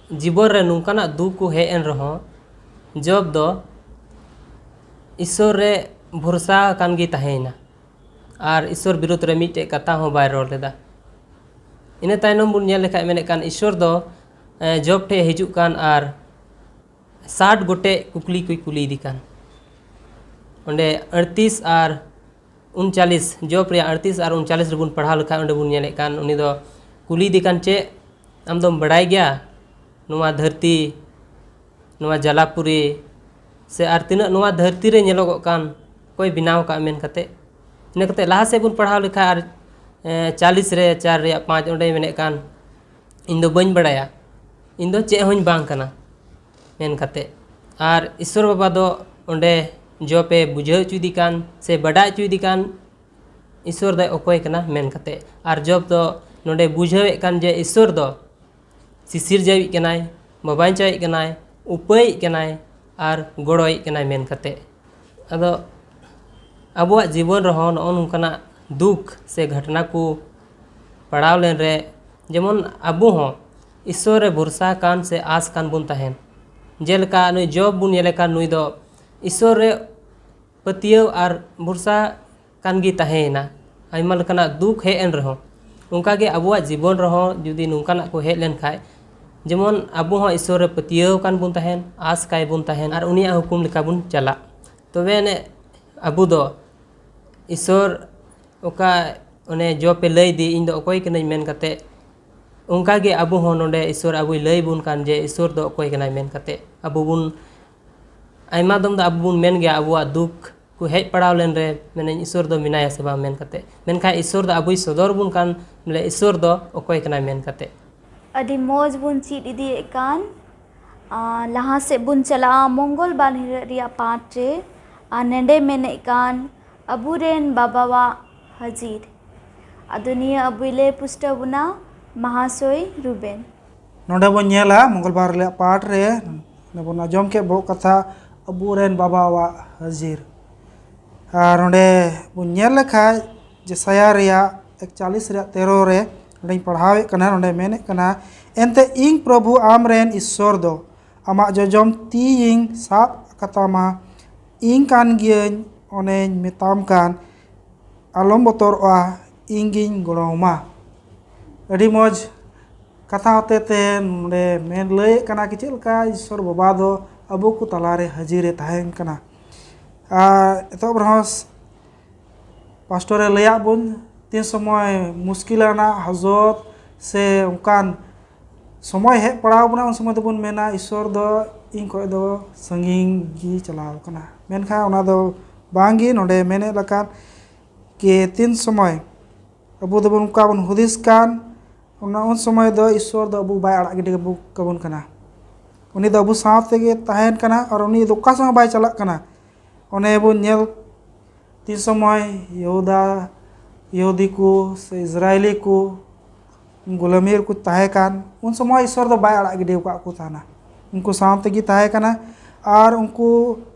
जीवन रे नुकाना दुख को हे एन रहो जॉब दो ईश्वर रे भरोसा कान गी तहेना और ईश्वर विरोध रे मिटे कथा हो बाय रोड लेदा इना तायनम बुन नेल लेखाय मेने कान ईश्वर दो जॉब ठे हिजुक कान और 60 गोटे कुकली कोई कुली दी कान ओंडे 38 और 39 जॉब रे 38 और 39 रे बुन पढ़ाव लेखा ओंडे बुन नेले कान उनी दो कुली दी कान चे आम दम बड़ाई गया नुआ धरती नुआ जलापुरी से आर तिना नुआ धरती रे नेलोगो कान कोई बिनाव का मेन कते इने कते लाहा से बुन पढ़ाव लेखा आर 40 रे 4 रे 5 ओंडे मेने कान इन दो बइन बड़ाया इन दो चे होኝ बांग कना मेन कते आर ईश्वर बाबा दो ओंडे जो पे बुझाव चुदी कान से बड़ा चुदी कान ईश्वर दो अकोय कना मेन कते आर जब दो नोडे बुझाव कान जे ईश्वर दो सिसिर जावी कनाय बाबाई चाय कनाय उपाय कनाय आर गड़ोय कनाय मेन कते अदो अबुआ जीवन रहो नोनकना दुख से घटना को पड़ाव लेन रे जेमन अबु हो ईश्वर रे भरोसा कान से आस कान बुन तहेन जेलका नुई जॉब बुन येलेका नुई दो ईश्वर रे पतियव आर भरोसा कान गी तहेना आइमा लेकाना दुख हे एन रहो उनका के अबुआ जीवन रहो जुदी नुकाना को हे लेन खाय जेमन अबु हो ईश्वर रे पतियव कान बुन तहेन आस काय बुन तहेन आर उनिया हुकुम लेका बुन चला तबे ने अबु दो ईश्वर ओका ओने जो पे लई दी इन दो अकोय कनई मेन कते उनका के अबु हो नोडे ईश्वर अबुई लई बुन कान जे ईश्वर दो अकोय कनई मेन कते अबु बुन आइमा दम दो अबु बुन मेन गया अबुआ दुख को हेज पड़ाव लेन रे मेने ईश्वर दो मिनाया से बा मेन कते मेनखा ईश्वर दो अबुई सदर बुन कान बोले ईश्वर दो अकोय कनई मेन कते अडी मौज बुन चीट इदी कान लहा से बुन चला मंगल बार रिया पाठ रे नेंडे मेने कान अबुरेन बाबावा हाजिर अदुनिया अबुले पुष्ट बुना महाशय रुबेन नोडे बन नेला मंगलबार ले पाठ रे बन आजम के बहु कथा अबुरेन बाबावा हाजिर और नोडे बन नेल लेखा जेसाया रिया 41 रे 13 रे नोडे पढ़ावे कना नोडे मेने कना एनते इंग प्रभु आमरेन ईश्वर दो आमा जजम ती इंग साब कतामा इंग कान गियन ओने मेताम कान आलम बतरआ इंगिन गड़ौमा अड़ी मौज कथा होते ते नोडे मेन लय कना कि चेलका ईश्वर बाबा दो अबो को तलारे हाजिरे तहेन कना एतब रहस पास्टरे लया बुन तीन समय मुश्किलाना हजत से उनकान समय हे पड़ाव बना उन समय तो बुन मेना ईश्वर दो इन को दो संगीन गी चलाव कना मेनखा ओना दो बांगी नोडे मेने लकान के तीन समय अबु दो बुन का बुन हुदिस कान उन समय दो ईश्वर दो अबु बाय अड़ाग गिडे बु कबुन कना उनी दो अबु साथ के तहेन कना और उनी दो का संग बाय चला कना ओने बुन नेल तीन समय यहूदा यहूदी को से इजरायली को गुलामीर को तहे कान उन समय ईश्वर दो बाय अड़ाग गिडे का को ताना उनको साथ की तहे कना और उनको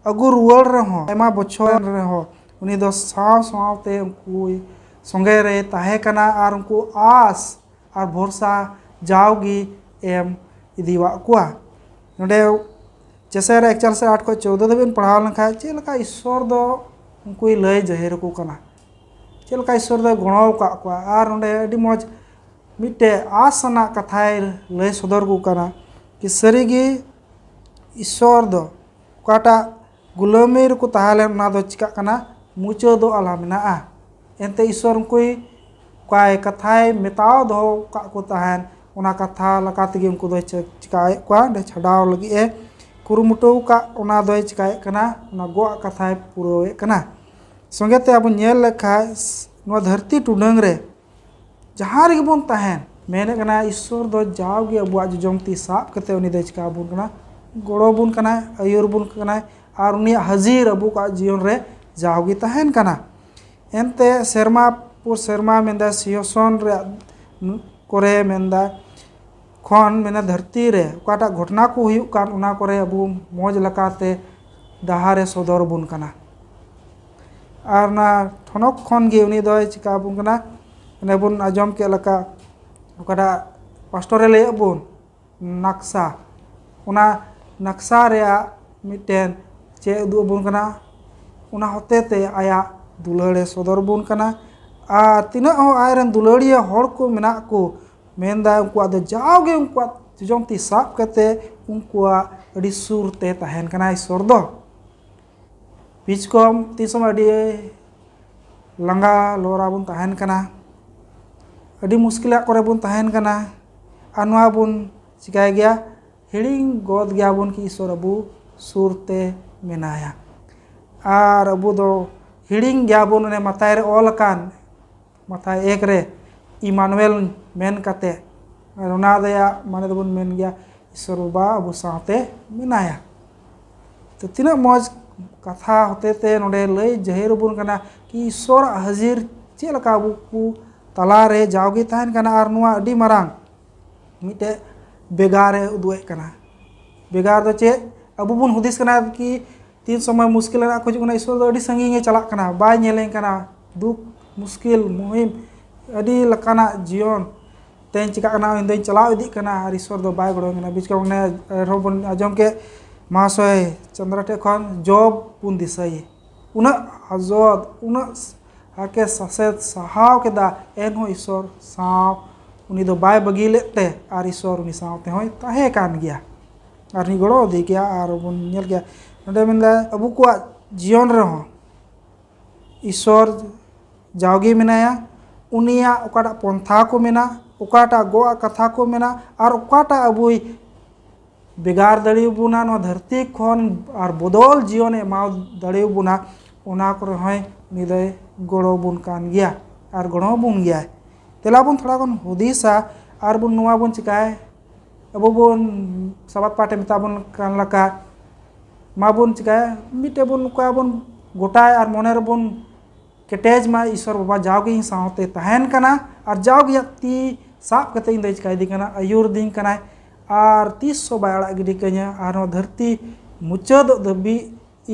अगु रुआड़ रहो एमा बछर रहो उनी दो साव सावते उनको संगे रे तहे कना और उनको आस और भरोसा जाओगी एम इदीवा कुआ नोडे जैसे 1 से 8 को 14 दिन पढ़ाव लखा चेलका ईश्वर दो उनको लय जाहिर को कना चेलका ईश्वर दो गणव का कुआ और नोडे अडी मौज मिटे आसना कथाय लय सदर को कना कि सरीगी ईश्वर दो काटा गुलामीर को ताहले ना दो चिका कना मुचो दो आला मेना एनते ईश्वर उनको काय कथाय मेताव दो का को ताहन उना कथा लकाते उनको दो चिकाए को दे छडाव लगी ए कुरुमुटो का उना दो चिकाए कना उना गो कथाय पुरोए कना संगेते अब नेल लेखा नो धरती टुडंग रे जहां रे बन ताहन मेने कना ईश्वर दो जावगे अबुआ जमती साब कते उनी दे चिका बुन कना गड़ो बुन कना आयुर बुन कना और उनी हाजिर अबु का जीवन रे जावगी तहन कना एनते सेरमा पुर सेरमा मेंदा सियोसन रे करे मेंदा खन मेना धरती रे काटा घटना को हुई कान उना करे अबु मौज लकाते दहारे सदर बुन कना और ना ठनक खन गे उनी दो चिका बुन कना ने बुन आजम के लका काटा पास्टरे ले बुन नक्शा उना नक्शा रे मिटेन चे उदु बुन कना उना होते ते आया दुलड़े सदर बुन कना आ तिना हो आयरन दुलड़िया हर को मेना को मेनदा उनको आदो जाओगे उनको जमती साब कते उनको अड़ी सुरते तहन कना ईश्वर दो बीच को तीन समय अड़ी langa lora bun tahan kana adi muskila kore bun tahan kana anwa bun cikai gya hiling god gya bun ki isor abu surte menaya ar abu do hiling gya bun ne matai re ol kan matai ek re Immanuel men kate rona daya mane do bun men gya isor ba abu saate menaya तो तीना मौज कथा होते ते नोडे लई जहेर बुन कना कि ईश्वर हाजिर चे लका अबू को तला रे जाओगे तहन कना आर नुआ अडी मरांग मिटे बेगारे उदुए कना बेगार दो चे अबू बुन हुदिस कना कि तीन समय मुश्किल ना खोज कना ईश्वर दो अडी संगी चला कना बाय नेले कना दुख मुश्किल मुहिम अडी लकाना जीवन तेन चिका कना इंदे चलाव इदी कना आर ईश्वर दो बाय गड़ो कना बीच का ने रोबन आजम के महाशय चंद्र टेखन जॉब पुन दिसाई उना आजोद उना आके ससेत सहाव केदा एन हो ईश्वर साव उनी दो बाय बगी लेते आर ईश्वर उनी साव ते होय ताहे कान गया आर नि गड़ो दे गया आर बुन नेल गया नडे मिनदा अबु को जीवन रे हो ईश्वर जावगी मेनाया उनिया ओकाटा पंथा को मेना ओकाटा गोआ कथा को मेना आर ओकाटा अबुई बेगार दड़ीबुना धरती खन और बदल जीवन एमा दड़ीबुना ओना को रहे निदय गड़ो बुन कान गया और गड़ो बुन गया तेला बुन थोड़ा कन हुदिसा और बुन नुआ बुन चिकाय अब बुन सबात पाटे मिता बुन कान लका मा बुन चिकाय मिटे बुन का बुन गोटाय और मनेर बुन केटेज मा ईश्वर बाबा जाओगे सावते तहन कना और जाओगे ती साब कते इंदे चिकाय दी कना आयुर दिन कना और 300 बाय गिडी कन्या और धरती मुचाद दबी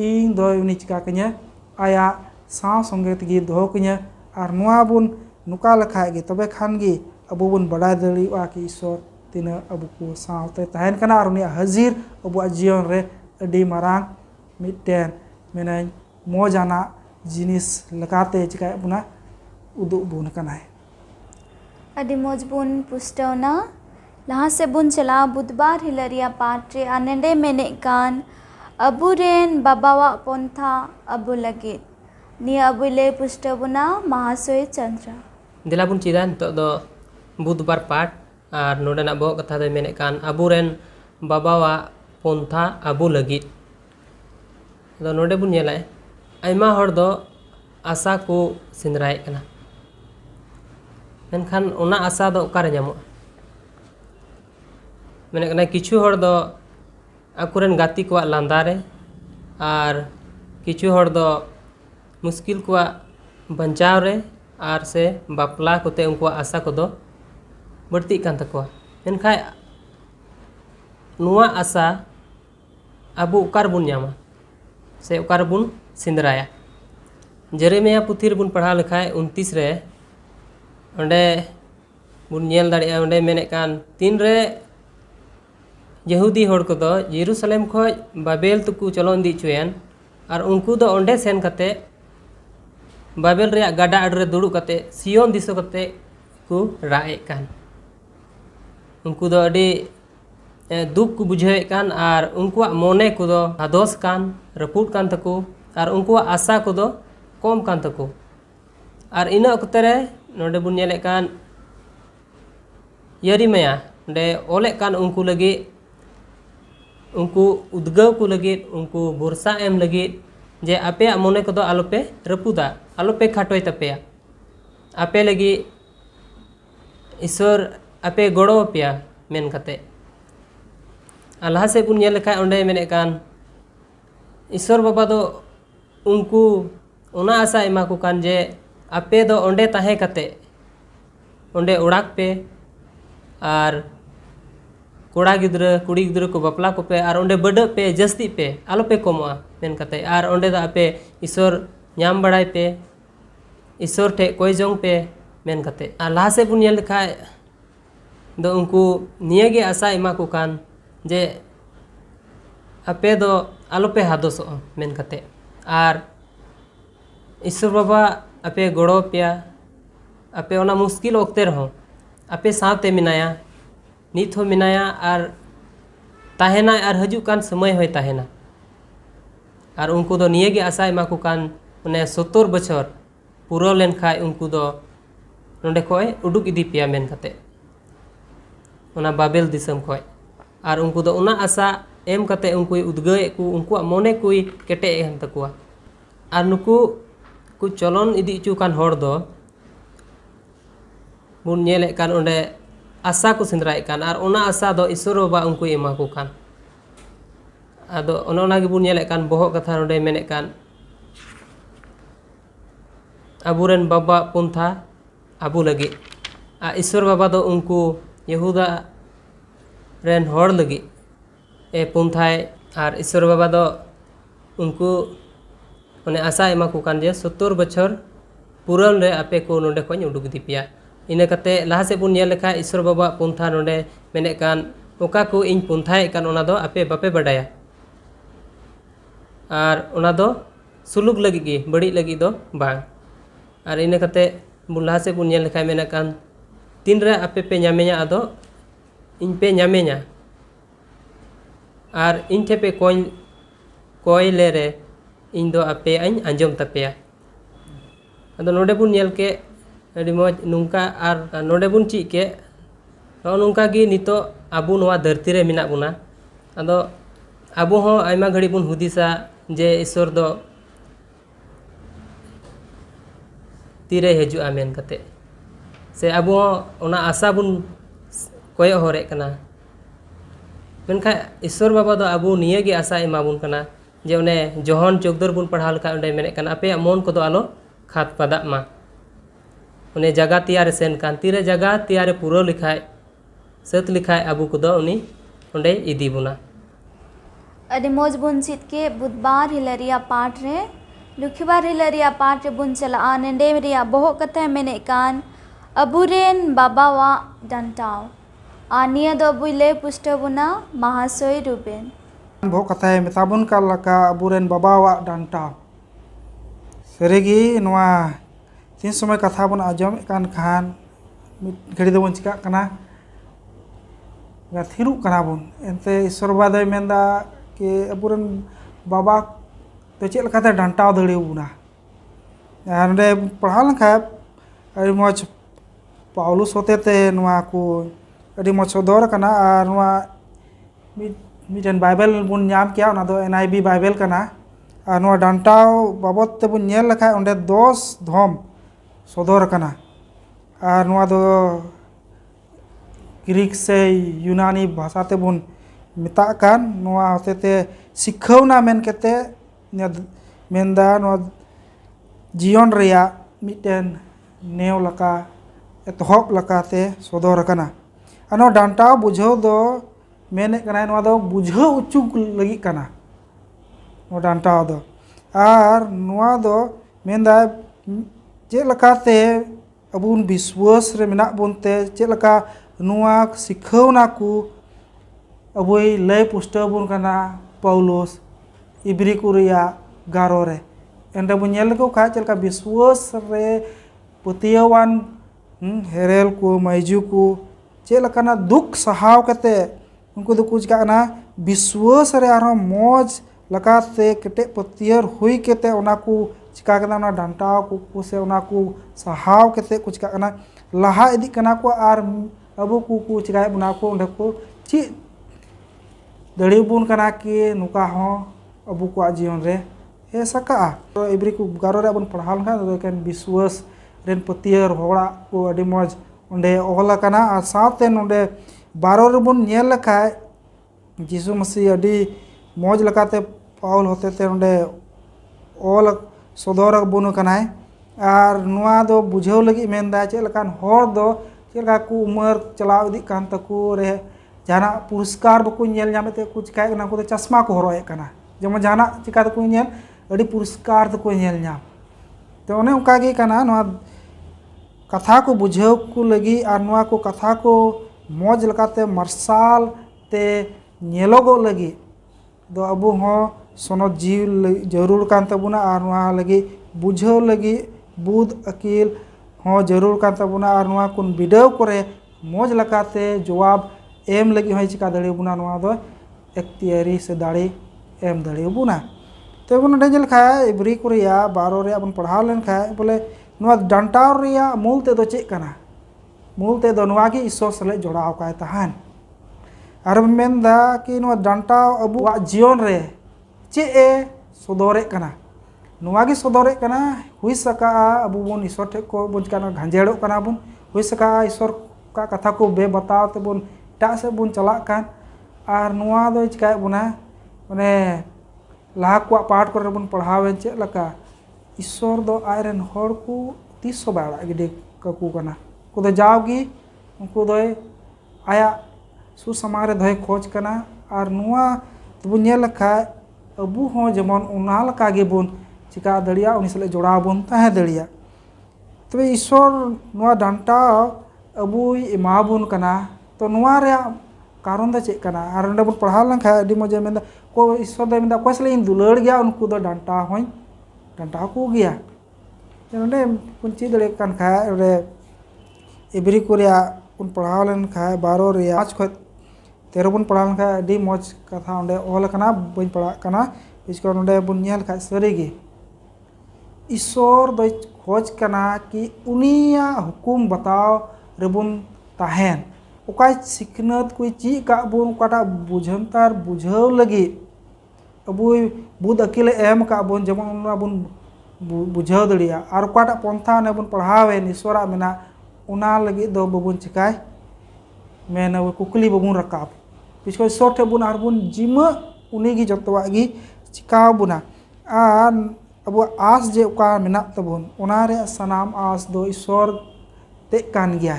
इन दो उनी चिका कन्या आया साव संगे तगी दो कन्या और नुआ बुन नुका लखाय गे तबे खान गे अबु बुन बड़ाय दड़ीवा कि ईश्वर तीना अबु को सावते तहन कना और उनी हाजिर अबु जीवन रे अडी मारांग मिटेन मेनाय मोजाना जिनिस लकाते चिका बुना उदु बुन कनाय अडी मोज बुन पुस्टवना लहा से बुन चला बुधवार हिलरिया पाठ रे आनेंडे मेने कान अबुरेन बाबावा पंथा अबु लगे नि अबुले पुष्टबुना महाशय चंद्र दिला बुन चिदान तो दो बुधवार पाठ और नोडेना बो कथा दे मेने कान अबुरेन बाबावा पंथा अबु लगे दो नोडे बुन नेलाय आयमा हर दो आशा को सिंदराय कना मेनखान ओना आशा दो ओकारे ᱧᱟᱢᱚᱜᱼᱟ मैंने कहना किछु हर दो आकुरेन गाती को लांदारे और किछु हर दो मुश्किल को बंचाव रे और से बापला कोते उनको आशा को दो बढ़ती कान तकवा मेनखाय नुआ आशा अबु उकार बुन ᱧᱟᱢᱟ से उकार बुन सिंदराया जेरेमिया पुथी रे बुन पढ़ा लेखाय 29 रे ओंडे बुन नेल दाड़िया ओंडे मेने कान तीन रे यहूदी हर को दो यरूशलेम खो बाबेल तुकु चलो इंदी चुयन और उनको दो ओंडे सेन कते बाबेल रे गाडा अडरे दुड़ु कते सियोन दिसो कते को राए कान उनको दो अडी दुख को बुझे कान और उनको मोने को दो हादोस कान रपूट कान तको और उनको आशा को दो कम कान तको और इन अक्ते रे नोडे बुन नेले कान यरीमया नोडे ओले कान उनको लगे उनको उद्गव को लगे उनको भरोसा एम लगे जे आपे मोने को दो आलोपे रपुदा आलोपे खाटोय तपेया आपे लगे ईश्वर आपे गड़ो पेया मेन कते अल्लाह से बुन नेल खाय ओंडे मेने कान ईश्वर बाबा दो उनको ओना आशा एमा को कान जे आपे दो ओंडे ताहे कते ओंडे ओड़ाक पे और कोड़ा गिद्रा कुड़ी गिद्रा को बापला को पे और ओंडे बड़ पे जस्ती पे आलो पे कमोआ मेन कते और ओंडे दा पे ईश्वर ᱧᱟᱢ बड़ाई पे ईश्वर ठे कोई जोंग पे मेन कते और लाहा से बुन नेल खाय दो उनको निये गे आशा एमा को कान जे आपे दो आलो पे हादोसो मेन कते और ईश्वर बाबा आपे गड़ो पेया आपे ओना मुश्किल वक्ते रहो आपे साथे मिनाया नित हो मिनाया और ताहेना और हजू कान समय होय ताहेना और उनको दो निये गे आशा एमा को कान उन्हें 70 बछर पूरा लेन खाय उनको दो नोंडे खोय उडुक इदी पिया मेन कते ओना बाबेल दिसम खोय और उनको दो उना आशा एम कते उनको उद्गय को उनको मने कोई केटे एन तकुआ और नुकु को चलन इदी चु कान हर दो बुन नेले कान ओंडे आशा को सिंद्राय कान और ओना आशा दो ईश्वर बाबा उनको एमा को कान आदो ओना गे बुन नेले कान बहक कथा नोंडे मेने कान अबुरेन बाबा पुंथा अबु लगी ईश्वर बाबा दो उनको यहूदा रेन हर लगी ए पुंथाय और ईश्वर बाबा दो उनको उन्हें आशा एमा को कान जे 70 बछर पुरन रे आपे को नोंडे खोय उडुक दिपिया इने कते लहा से बुन नेल लेखा ईश्वर बाबा पुंथा नोंडे मेने कान ओका को इन पुंथाय कान ओना दो आपे बापे बडाया और ओना दो सुलुक लगी गे बड़ी लगी दो बांग और इने कते बुन लहा से बुन नेल लेखा मेने कान तीन रे आपे पे न्यामे냐 आदो इन पे न्यामे냐 और इन ठे पे कोय ले रे इन दो आपे आइन अंजम तपेया अदो नोडे बुन नेल के अडी मज नुंका और नोडे बुन ची के नुंका गी नितो आबु नोआ धरती रे मिना बुना अदो आबु हो आयमा घड़ी बुन हुदिसा जे ईश्वर दो तीरे हजुआ मेन कते से आबु ओना आशा बुन कोय हरे कना मेनखा ईश्वर बाबा दो आबु निये गे आशा एमाबुन कना जे उन्हें जोहन 14 बुन पढ़ा लका उन्हें मेने कान आपे मन को दो आलो खात पदा मा उन्हें जगह तैयार सेन कान तीरे जगह तैयार पूरा लिखाय सत लिखाय आबु को दो उनी उन्हें इदी बुना अडी मोज बुन चित के बुधवार हिलरिया पाठ रे लुखिबार हिलरिया पाठ रे बुन चला नेंडे रिया बहो कथा मेने कान अबुरेन बाबा वा डंटाव आनिया दो बुले पुष्ट बुना महासोय रुबेन बहो कथा मेताबुन का लका अबुरेन बाबा वा डंटाव सरेगी नवा तीन समय कथा बन आजम कान खान घड़ी दो बन चिका कना थिरु कना बुन एनते ईश्वर बाबा दो मेंदा के अबुरेन बाबा तो चेक लकाते डंटाव दड़ी बुना नडे पढ़ा लखा अड़ी मज पाउलुस होते ते नवा को अड़ी मज सदर कना और नवा मिटन बाइबल बुन नाम किया ना दो NIV बाइबल कना और नवा डंटाव बाबत ते बुन नेल लखा ओंडे 10 धम सदर कना और नवा दो ग्रीक से यूनानी भाषा ते बुन मिता कान नवा होते ते सिखौना मेन केते मेंदा नवा जीवन रिया मिटन नेव लका एतहब लकाते सदर कना अनो डंटाव बुझाव दो मेने कना नवा दो बुझाव उचुक लगी कना नो डंटाव दो और नवा दो मेंदा चे लकाते अबुन विश्वास रे मेना बुनते चे लका नुआ सिखौना को अबुई लय पुष्टव बुन कना पौलुस इब्री को रिया गारो रे एंडे बुन नेल को खा चे लका विश्वास रे पतियवान हेरेल को मैजू को चे लकाना दुख सहाव कते उनको दो कुछ का विश्वास रे आरो मौज लकाते केटे पतियर हुई केते ओना को चिका कना ना डंटाव को से ओना को सहाव केते कुछ का लहा इदी कना को आर अबु को चिका बुना को ओंडे को ची दड़ी बुन कना कि नुका हो अबु को जीवन रे ए सका तो इब्री को गारो रे बन पढ़ाल खा तो केन विश्वास रेन पतियर होड़ा को अडी मौज ओंडे ओहला कना आ साथे नोंडे 12 रे बुन नेल लखा यीशु मसीह अडी मौज लकाते पाउल होते ते ओंडे ओल सदर बुन कनाय और नुआ दो बुझाव लगी मेनदा चे लकान होर दो चे लका को उमर चलाव इदी कान तको रे जाना पुरस्कार बको नेल नामेते कुछ काय कना को चश्मा को हरोए कना जेमन जाना चिका तको नेल अडी पुरस्कार तको नेल नाम तो ओने उका गे कना नुआ कथा को बुझाव को लगी और नुआ को कथा को मौज लकाते मरसाल ते नेलोगो लगी दो अबु हो सोनो जीव जरूर कान तबुना और नुआ लगी बुझाव लगी बुध अकील हो जरूर कान तबुना और नुआ कुन बिडव करे मौज लकाते जवाब एम लगी हो चिका दड़ी बुना नुआ दो एक्तियारी से दाड़ी एम दड़ी बुना तो बन डेंजल खा इब्री को रिया 12 रे अपन पढ़ा लेन खा बोले ᱱᱚᱣᱟ ᱰᱟᱱᱴᱟᱣ ᱨᱮᱭᱟᱜ ᱢᱩᱞ ᱛᱮᱫᱚ ᱪᱮᱫ ᱠᱟᱱᱟ? ᱢᱩᱞ ᱛᱮᱫᱚ ᱱᱚᱣᱟ ᱜᱮ ᱤᱥᱥᱚᱨ ᱥᱟᱞᱟᱜ ᱡᱚᱲᱟᱣ ᱠᱟᱭ ᱛᱟᱦᱮᱱ ᱟᱨ ᱢᱮᱱᱫᱟ ᱠᱤ ᱱᱚᱣᱟ ᱰᱟᱱᱴᱟᱣ ᱟᱵᱚᱣᱟᱜ ᱡᱤᱭᱚᱱ ᱨᱮ ᱪᱮᱫ ᱮ ᱥᱚᱫᱚᱨᱮᱫ ᱠᱟᱱᱟ? ᱱᱚᱣᱟ ᱜᱮ ᱥᱚᱫᱚᱨᱮᱫ ᱠᱟᱱᱟ ᱦᱩᱭ ᱥᱟᱠᱟᱜᱼᱟ ᱟᱵᱚ ᱵᱚᱱ ᱤᱥᱥᱚᱨ ᱴᱷᱮᱡ ᱠᱚ ᱵᱚᱱ ᱪᱤᱠᱟᱹ ᱜᱷᱟᱸᱡᱮᱲᱚᱜ ᱠᱟᱱᱟ ᱵᱚᱱ, ᱦᱩᱭ ᱥᱟᱠᱟᱜᱼᱟ ᱤᱥᱥᱚᱨ ᱠᱚ ᱠᱟᱛᱷᱟ ᱠᱚ ᱵᱮᱵᱟᱛᱟᱣ ᱛᱮᱵᱚᱱ ᱮᱴᱟᱜ ᱥᱮᱫ ᱵᱚᱱ ᱪᱟᱞᱟᱜ ᱠᱟᱱ ᱟᱨ ᱱᱚᱣᱟ ᱫᱚᱭ ᱪᱤᱠᱟᱹᱭᱮᱫ ᱵᱚᱱᱟ ᱢᱟᱱᱮ ᱞᱟᱦᱟ ᱠᱚᱣᱟᱜ ᱯᱟᱴ ᱠᱚᱨᱮ ᱵᱚᱱ ᱯᱟᱲᱦᱟᱣᱮᱱ ᱪᱮᱫ ᱞᱮᱠᱟ ᱤᱥᱥᱚᱨ ᱫᱚ ᱟᱡᱨᱮᱱ ᱦᱚᱲ ᱠᱚ ᱛᱤᱥ ᱦᱚᱸ ᱵᱟᱭ ᱟᱲᱟᱜ ᱜᱤᱰᱤ ᱠᱟᱠᱚ ᱠᱟᱱᱟ। उनको दो जाओगी उनको दो आया सुसमारे दो खोज कना और नुआ तबुन नेल लखाय अबू हों जेमन उना लका गे बुन चिका दड़िया उनी सले जोड़ाव बुन ताहे दड़िया तबे ईश्वर नुआ डांटाव अबूय एमा बुन कना तो नुआ रे कारण दो चेक कना और अंडे बुन पढ़ाव लंखा अडी मजे मेंदा को ईश्वर दे मेंदा कोसले इन दुलड़ गया उनको दो डांटा होय डांटा को गया नोंडे पुंची दड़े कान खा रे एवरी को उन पढ़ाव लेन खा 12 रे 5 खत 13 बुन पढ़ाव लेन खा अडी मज कथा ओंडे ओल कना बइन पढ़ा कना इसको ओंडे बुन नेल खा सरीगे ईश्वर दो खोज कना कि उनिया हुकुम बताव रेबुन ताहेन ओकाय सिखनत कोई ची का बुन ओकाटा बुझंतार बुझाव लगी अबुय बुद अकिले एम का बुन जेमन उना बुन बुझाव दड़िया और ओकाटा पंथा ने बुन पढ़ावे ईश्वरा मेना उना लगी दो बबुन चिकाय मेन कुकली बबुन रकाब पिछको ईश्वर ठे बुन आर बुन जिमा उनी गी जतवा गी चिकाव बुना आ अब आस जे ओका मेना तबुन उना रे सनाम आस दो ईश्वर ते कान गया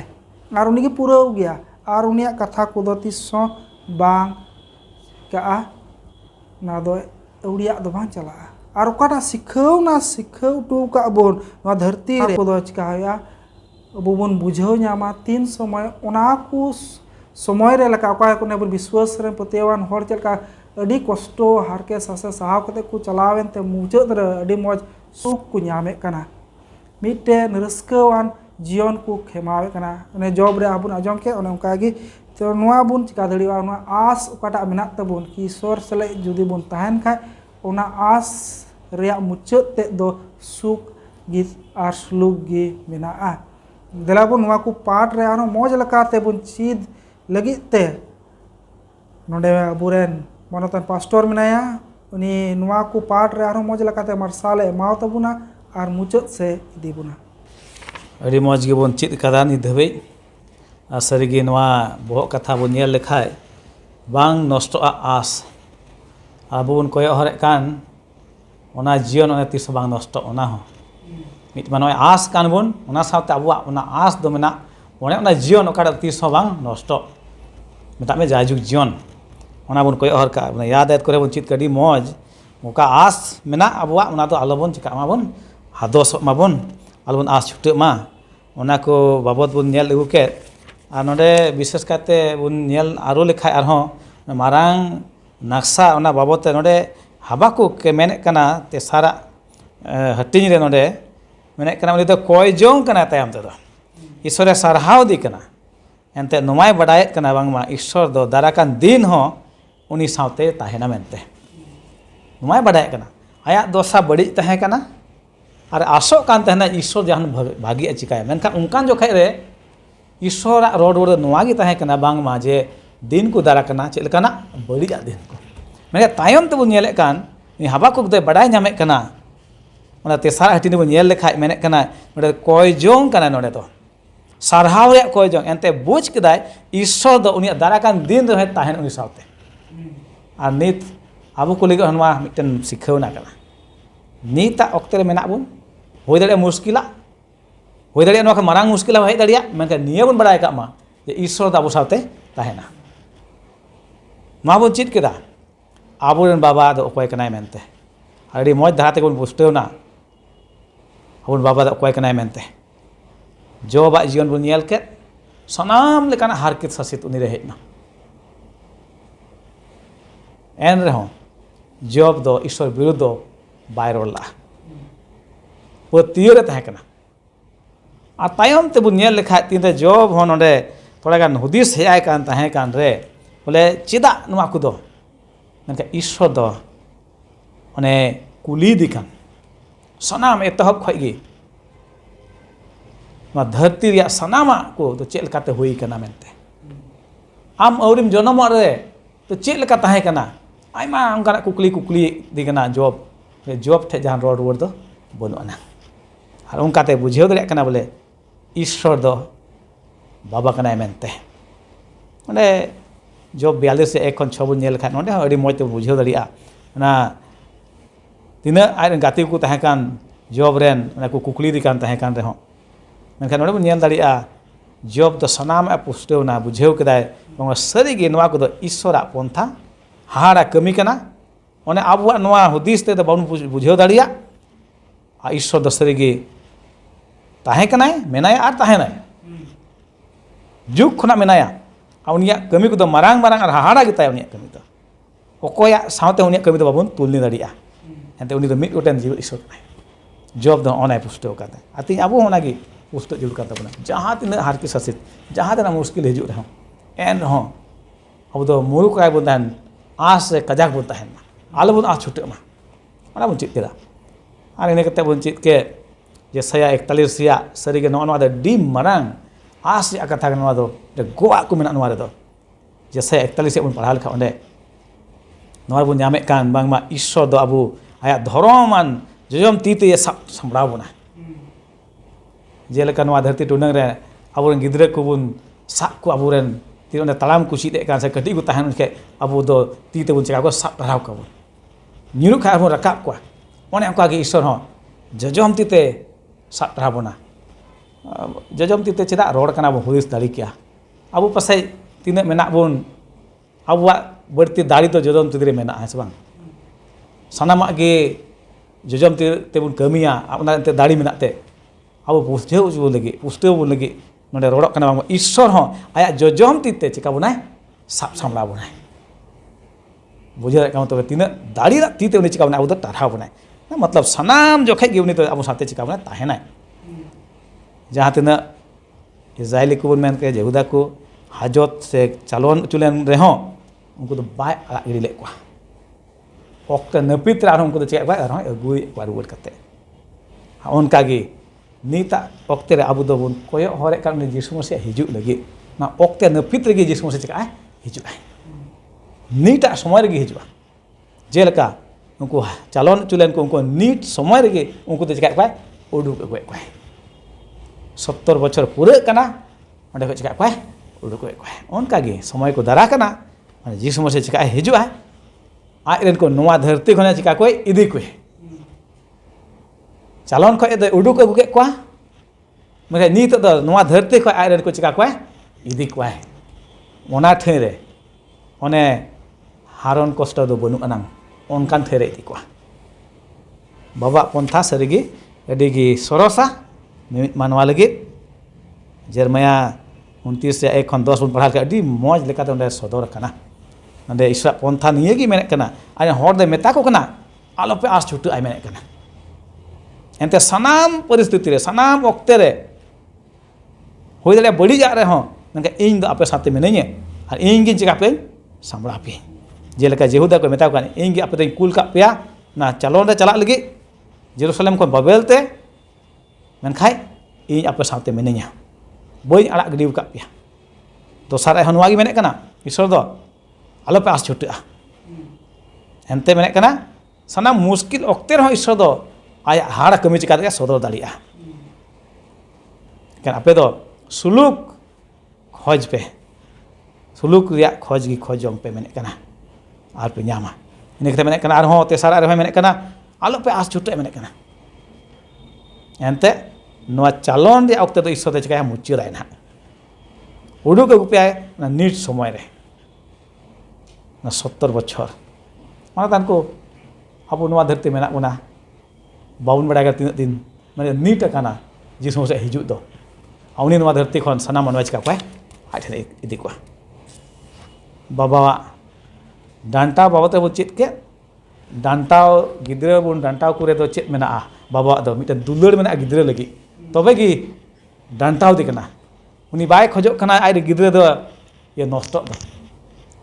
और उनी गी पुराव गया और उनिया कथा को दो तिसो बांग का ना दो उड़िया दो बांग चला और ओकाटा सिखाव ना सिखाव टू का बुन ना धरती रे को दो चिकाया अब बन बुझाव नामा तीन समय उना को समय रे लका ओका को ने विश्वास रे पतेवान हर चलका अडी कष्ट हारके सासे साहाव कते को चलावेन ते मुचाद रे अडी मज सुख को नामे कना मिटे रस्कावान जीवन को खेमावे कना ने जॉब रे आबुन आजम के ओने ओका गी तो नुआ बुन चिका दड़िवा नुआ आस ओकाटा मेना तबुन कि ईश्वर सले जुदी बुन ताहेन खाय ओना आस रे मुचाद ते दो सुख गीत आर सुलुक गी मेना देलाबुन नुआ को पाठ रे आरो मौज लकाते बुन चीद लगी ते नोडे अबुरेन मनोतन पास्टर मेनाया उनी नुआ को पाठ रे आरो मौज लकाते मार्साले माव तबुना आर मुचाद से इदी बुना अड़ी मौज गे बुन चिद कदा नि धबे सरिगे नुआ बहुत कथा बुन नेल लेखाय बांग नष्ट आस आबुन कोय हरे कान ओना जीवन ओना तिस बांग नष्ट ओना हो मिट मानोय आस कान बुन ओना साथे अबुआ ओना आस दो मेना ओने ओना जीवन ओकाटा तिस बांग नष्ट मेता में जायजुग जीवन ओना बुन कोय हर का याद याद करे बुन चित कडी मौज ओका आस मेना अबुआ ओना तो आलोबन चिका माबुन हादोस माबुन आलोबन आस छुटे मा ओना को बाबत बुन नेल अगु के आ नोडे विशेष काते बुन नेल आरो लेखाय आरहो मारांग नक्शा ओना बाबत नोडे हाबाकु के मेने कना ते सारा हटिंग रे नोडे मेने कना उनी तो कोय जों कना तायम ते दो ईश्वर सारहाव दी कना एनते नुमाय बडायत कना बांगमा ईश्वर दो दाराकान दिन हो उनी सावते ताहेना मेनते नुमाय बडायत कना आया दोसा बड़ी ताहे कना और आसो कान ताहेना ईश्वर जहान भागी चिकाय मेनखान उनकान जोखाय रे ईश्वर रोड रोड नुआगी ताहे कना बांगमा जे दिन को दाराकाना चेद लेकाना बड़ी दिन को मेने तायम ते बुन नेले कान नि हाबाकुक दे बडाय नामे कना ओना तेसार हटिनी बुन नेल लेखाय मेने कना नोडे कोय जों कना नोडे तो सारहाव रे कोय जों एनते बुझ केदाय ईश्वर दो उनी दाराकान दिन रहे ताहेन उनी सावते आर नित आबु को लिग हनवा मिटन सिखावना कना नीता ऑक्टे रे मेना बुन होय दाड़े मुश्किला होय दाड़े नोका मारांग मुश्किला हेज दाड़िया मेनका निया बुन बडाय का मा जे ईश्वर दा आबु सावते ताहेना मा बुन चित केदा आबुरेन बाबा दो अकय कनाय मेनते अडी मौज धाराते बुन पुष्टवना आबुन बाबा दो अकय कनाय मेनते जॉबा जीवन बुन नेल के सनाम लेकाना हारकित सासित उनी रे हेजना एन रहो जॉब दो ईश्वर विरुद्ध दो बाय रोला पतियो रे ताहे कना आ तायम ते बुन नेल लेखा तीन रे जॉब हो नोडे थोड़ा गान हुदिस हेय कान ताहे कान रे बोले चिदा नुआ को दो मेनका ईश्वर दो अने कुली दिकान सनाम एतहब खय गे धरती रिया सनामा को तो चेल काते हुई कना मेनते आम औरिम जनमोग रे तो चेल लका ताहे कना आयमा अंकाना कुकली दी कना जॉब ठे जहां रोड रुआर दो बनु आना और उनकाते बुझेव दरे कना बोले ईश्वर दो बाबा कना मेनते ओंडे जॉब 42 से 1 खन 6 बन नेल खान ओंडे अडी मौज ते बुझेव दरिया ना तिना आय गाते को ताहे कान जॉब रेन ना को कुकली दी कान ताहे कान रे हो मेनखान ओंडे बन नेल दरिया जॉब दो सनाम पुष्टेव ना बुझेव कदाय बंग सरीगे नवा को दो ईश्वरा पंथा हाड़ा कमी कना ओने आबुआ नवा हुदिस ते बाबन बुझेव दरिया आ ईश्वर दो सरीगे ताहे कनाय मेनाय आर ताहे नाय जुग खना मेनाया उनिया कमी को दो मारांग और हाड़ा गिताय उनिया कमी दो ओकोया सावते उनिया कमी दो बाबन तुलनी दरिया एंते उनी दो मिड गोटेन जीव ईश्वर कनाय जॉब दो ओनाय पुष्टेव काते आती आबो होनागी पुष्ट जुड़ कर तबना जहाँ तीन हारकी शासित जहाँ तना मुश्किल हजू रहो एन रहो अब तो मुरुक काय बन तहन आस से कजाक बन तहन आलो बन आस छुटेमा ओना बन चेक केदा आर इने कते बन चेक के जे सया 41 रिया सरीगे नवा दो डी मारांग आस रे कथा नवा दो गोवा को मेना नवा रे दो जे सया 41 बन पढ़ा लखा ओंडे नवा बन नामे कान बांगमा ईश्वर दो अबु आया धर्मान जजम तीते संभराव बना जेलका नवा धरती टुंडंग रे अबुरन गिद्रे को बुन साब को अबुरन तीन तलाम कुची दे कान से कटी को तहन के अबु दो तीते बुन चिका को साब धराव को निरु खा बन रकाब को ओने अंका के ईश्वर हो जजम तीते साब धराव बना जजम तीते चेदा रोड कना बो हुदिस दाड़ी किया अबु पसै तीन मेना बुन अबुआ बड़ती दाड़ी तो जजम तीते मेना है से बांग सनामा गे जजम तीते बुन कमिया अपना ते दाड़ी मेना ते अब पुष्टेव लगे नोडे रोड कना ईश्वर हो आया जजम तीते चिका बनाए साब सामला बनाए बुझे तब तीन दाड़ी तीते उनी चिका बनाए अब टारहा बनाए मतलब सनाम जोखे गे उनी तो अब साथे चिका बनाए ताहेना जहाँ तीन इजराइली को बन मेन के यहूदा को हाजत से चालन चुलेन रेहो उनको तो बाय आड़ा गिड़ी ले को ओक्ते नपित रे उनको तो चिका बाय आरो अगुई रुआर कते उनका गे नीता ओक्ते रे अबु दो बन कोयो हरे कान जीसु मसीह हिजु लगे ना ओक्ते नपित रे जीसु मसीह चिका हिजु नीटा समय रे हिजु जेलका उनको चालन चुलेन को उनको नीट समय रे उनको तो चिका पाए उडुक अगुए को 70 बछर पूरे कना ओंडे को चिका पाए उडुक अगुए को उनका गे समय को दरा कना माने जीसु मसीह चिका हिजु आज रेन को नवा धरती खने चिका को इदी को चालन खो उडुक अगु के मैं नीत नवा धरती खो आय को चिका को इदी को ओना ठे रे ओने हारन कष्ट दो बनु अनांग ओनकान ठे रे इदी को बाबा पंथा सरीगी अडिगी सरसा मिमित मानवा लगे जेरमया 29 से 1 खन 10 बन पढ़ा के अडी मौज लेकाते ओंडे सदर कना ओंडे ईश्वर पंथा निये गी मेने कना आय हर दे मेता को कना आलो पे आस छुटू आय मेने कना एंते सनाम परिस्थिति रे सनाम ओक्ते रे होय दले बड़ी जा रे हो नंगे इन दो आपे साथे मेनेnye और इन गिन चिका पे सामड़ा पे जेलका यहूदा को मेता कान इन गे आपे दे कुल का पेया ना चालोन रे चला लगी जेरूशलेम को बाबेलते मेनखाय इन आपे साथे मेनेnya बई आड़ा गडी का पेया दोसार हनवा गी मेने कना ईश्वर दो आलो पे आस छुटा एंते मेने कना सनाम मुश्किल ओक्ते रे ईश्वर दो आया हाड़ा कमी चिका दे सदर दाड़िया क्या आपे दो सुलूक खोज पे सुलूक रिया खोज गी खोज जम पे मेने कना आर पे न्यामा इने कते मेने कना आर हो तेसारा रे मेने कना आलो पे आस छुटे मेने कना एंते नवा चालन रे ओक्ते दो ईश्वर दे चिका मुचिराय ना उडुक अगु पे ना नीट समय रे ना 70 बछर माने तानको अब नवा धरती मेना उना बावन बड़ा तीन दिन मैंने नीट काना जिस मसीह हिजू दो आउनी नवा धरती खन सना मनवा चिका पाए आठे इदी को बाबा डांटा बाबते बो चेत के डांटा गिद्रे बन डांटा को रे दो चेत मेना बाबा दो मिटे दुलड़ मेना गिद्रे लगी तबे गी डांटा दी कना उनी बाय खजो कना आइ गिद्रे दो ये नष्ट दो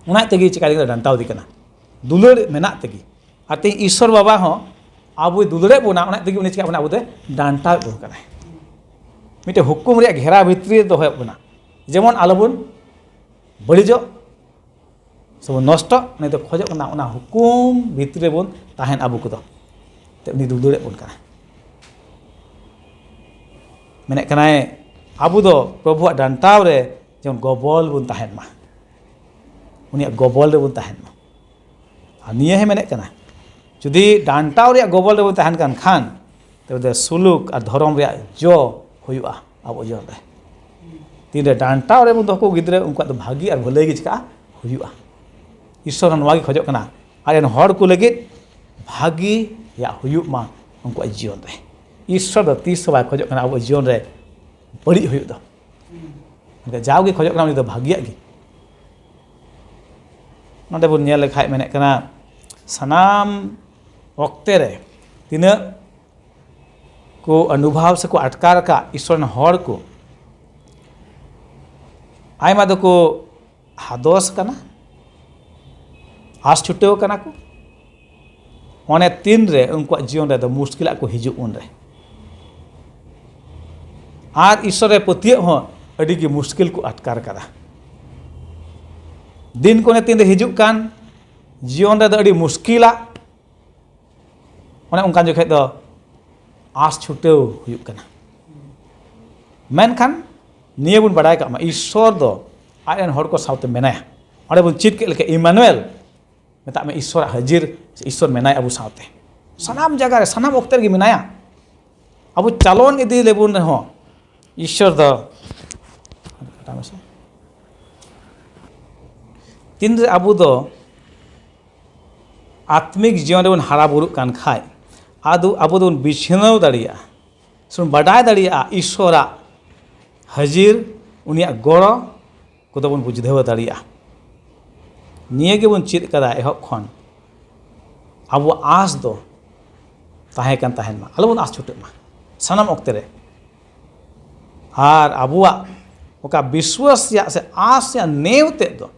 उना तेगी चिका दी डांटा दी कना दुलड़ मेना तेगी आते ईश्वर बाबा हो अब दुलड़े बोना तेगी उनी चिका बना अब डांटा बो कना मिटे हुकुम रे घेरा भित्री दोहे बना जेमन आलोबन बड़िजो सबन नष्ट नहीं तो खोजो कना हुकुम भित्री बन ताहेन आबो को ते उनी दुदुड़े बन कना मेने कनाय आबो दो प्रभु डांटाव रे जेमन गबल बन ताहेन मा उनी गबल रे बन ताहेन मा आ निये हे मेने कना जुदी डांटाव रे गबल रे बन ताहेन कान खान तो सुलुक और धर्म रे जो हुआ अब जीवन रे तीन रे डांटाव रे बन दको गिद्रे उनका तो भागी और भले गे चिका हुआ ईश्वर नवा गे खोजो कना आर हर को लगे भागी या हुयुग मा उनको जीवन रे ईश्वर दो तीस बाय खोजो कना अब जीवन रे बड़ी हुयुग दो जाओगे खोजो कना उनी दो भागिया गे नोंदे बन नेल लेखाय मेने कना सनाम वक्ते रे तीन को अनुभव से को अटकार का ईश्वर हर को आयमा दो को हादोस कना आस छुटेव कना को ओने तीन रे उनको जीवन रे दो मुश्किल को हिजुग उन रे आर ईश्वर रे पतिय हो अडी की मुश्किल को अटकार करा दिन को ने तीन रे हिजुग कान जीवन रे दो अडी मुश्किला ओने उनका जो दो आस छुटेव हुयुग कना मेनखान निये बुन बड़ाय का ईश्वर दो आयन हर को सावते मेनाया ओंडे बुन चित के लेके इमानुएल मेता में ईश्वर हाजिर ईश्वर मेनाय अबु सावते सनाम जगह रे सनाम वक्त रे मेनाया अबु चालोन इदी लेबुन रे हो ईश्वर दो तीन रे अबु दो आत्मिक जीवन रे बुन हारा बुरु कान खाय आदो अब दोन बिछनाव दाड़िया सुन बडाय दाड़िया ईश्वरा हाजिर उनिया गड़ो को बन बुझेव दाड़िया निये गे बन चेद कदा एहब खन अब आस दो ताहे कान ताहेन मा आलो बन आस छुटे मा सनाम वक्त रे आर अबुआ ओका विश्वास या से आस या नेव ते दो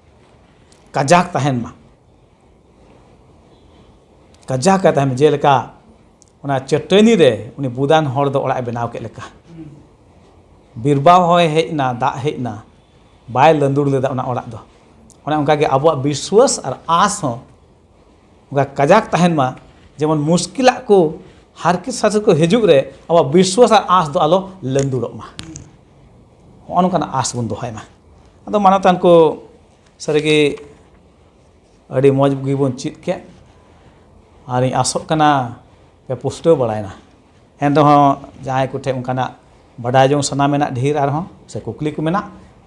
कजाक ताहेन मा कजाक का ताहेन जेलका उना चटनी रे उनी बुदान हर दो ओड़ा बनाव के लेका बिरबाव होय हेजना दा हेजना बाय लंदुड़ लेदा उना ओड़ा दो उना उनका के अबुआ विश्वास और आस हो उनका कजाक ताहेन मा जेमन मुश्किला को हर किस सास को हिजुग रे अबुआ विश्वास और आस दो आलो लंदुड़ो मा ओनकाना आस बन दोहाय मा अदो मानतान को सरेगे अड़ी मौज गिबन चित के आर आसो कना पे पुष्टो बड़ायना एन जहाँ को उनका बड़ा जो सना में ढेर आर से कुकली को मेना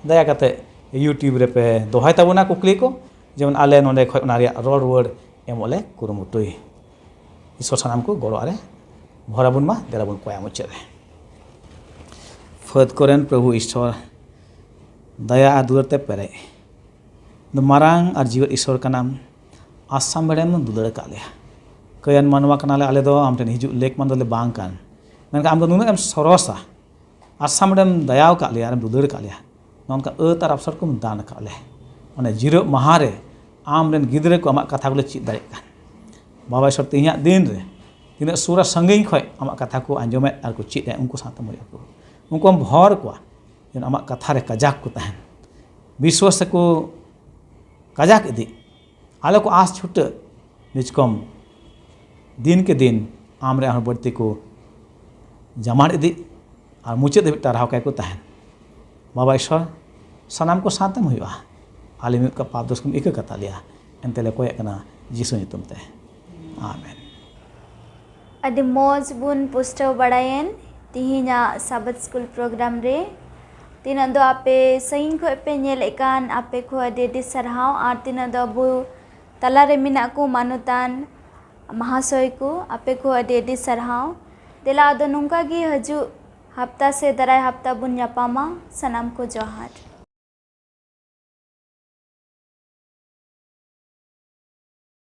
दया करते यूट्यूब रे पे दोहाय तबना कुकली को जेमन आले नोंडे खय उना रिया रोड वर्ड एमोले कुरुमुटुई ईश्वर सनाम को गड़ो आरे भराबुन मा देराबुन कोया मुचे रे फद करेन प्रभु ईश्वर दया आ दुलरते पेरे मारांग और जीवन ईश्वर का नाम आसाम बेड़ेम दुलर का लिया कयन मानवा कनाले आले दो आम ठेन हिजु लेक मन दोले बांग कान मेनका आम दो नुना एम सरसा आसाम बेड़ेम दयाव का लिया आम दुलर का लिया नोनका तार अवसर को दान का ले माने जीरो महारे आम रेन गिदरे को आमा कथा को चित दाड़े कान बाबा ईश्वर तिहिया दिन रे तीना सूरा संगिन खय आमा कथा को आंजमे आर को चित उनको साथ मरे को उनको भर को जेन आमा कथा रे कजाक को तहन विश्वास को कजाक इदी आलो को आस छुट निचकम दिन के दिन आम रे बढ़ती को जमाड़ इदी और मुचाद धाबी टारहाव काय को तहन बाबा ईश्वर सनाम को साथम हुआ आले मिद का पाप दोष को इका कता लिया एनते ले कोय कना जीसु नितुम ते आमेन अदि मौज बुन पुष्टव बड़ायन तिहिना साबत स्कूल प्रोग्राम रे तीन दो आपे सही को पे नेल एकान आपे को अदि सरहाव आर तीन दो बु तला रे मिना को मानुतान महाशय को आपे को अदि सरहाव देला दो नुंका गी हजू हफ्ता से दराय हफ्ता बुन ᱧᱟᱯᱟᱢᱟ सनाम को जोहार।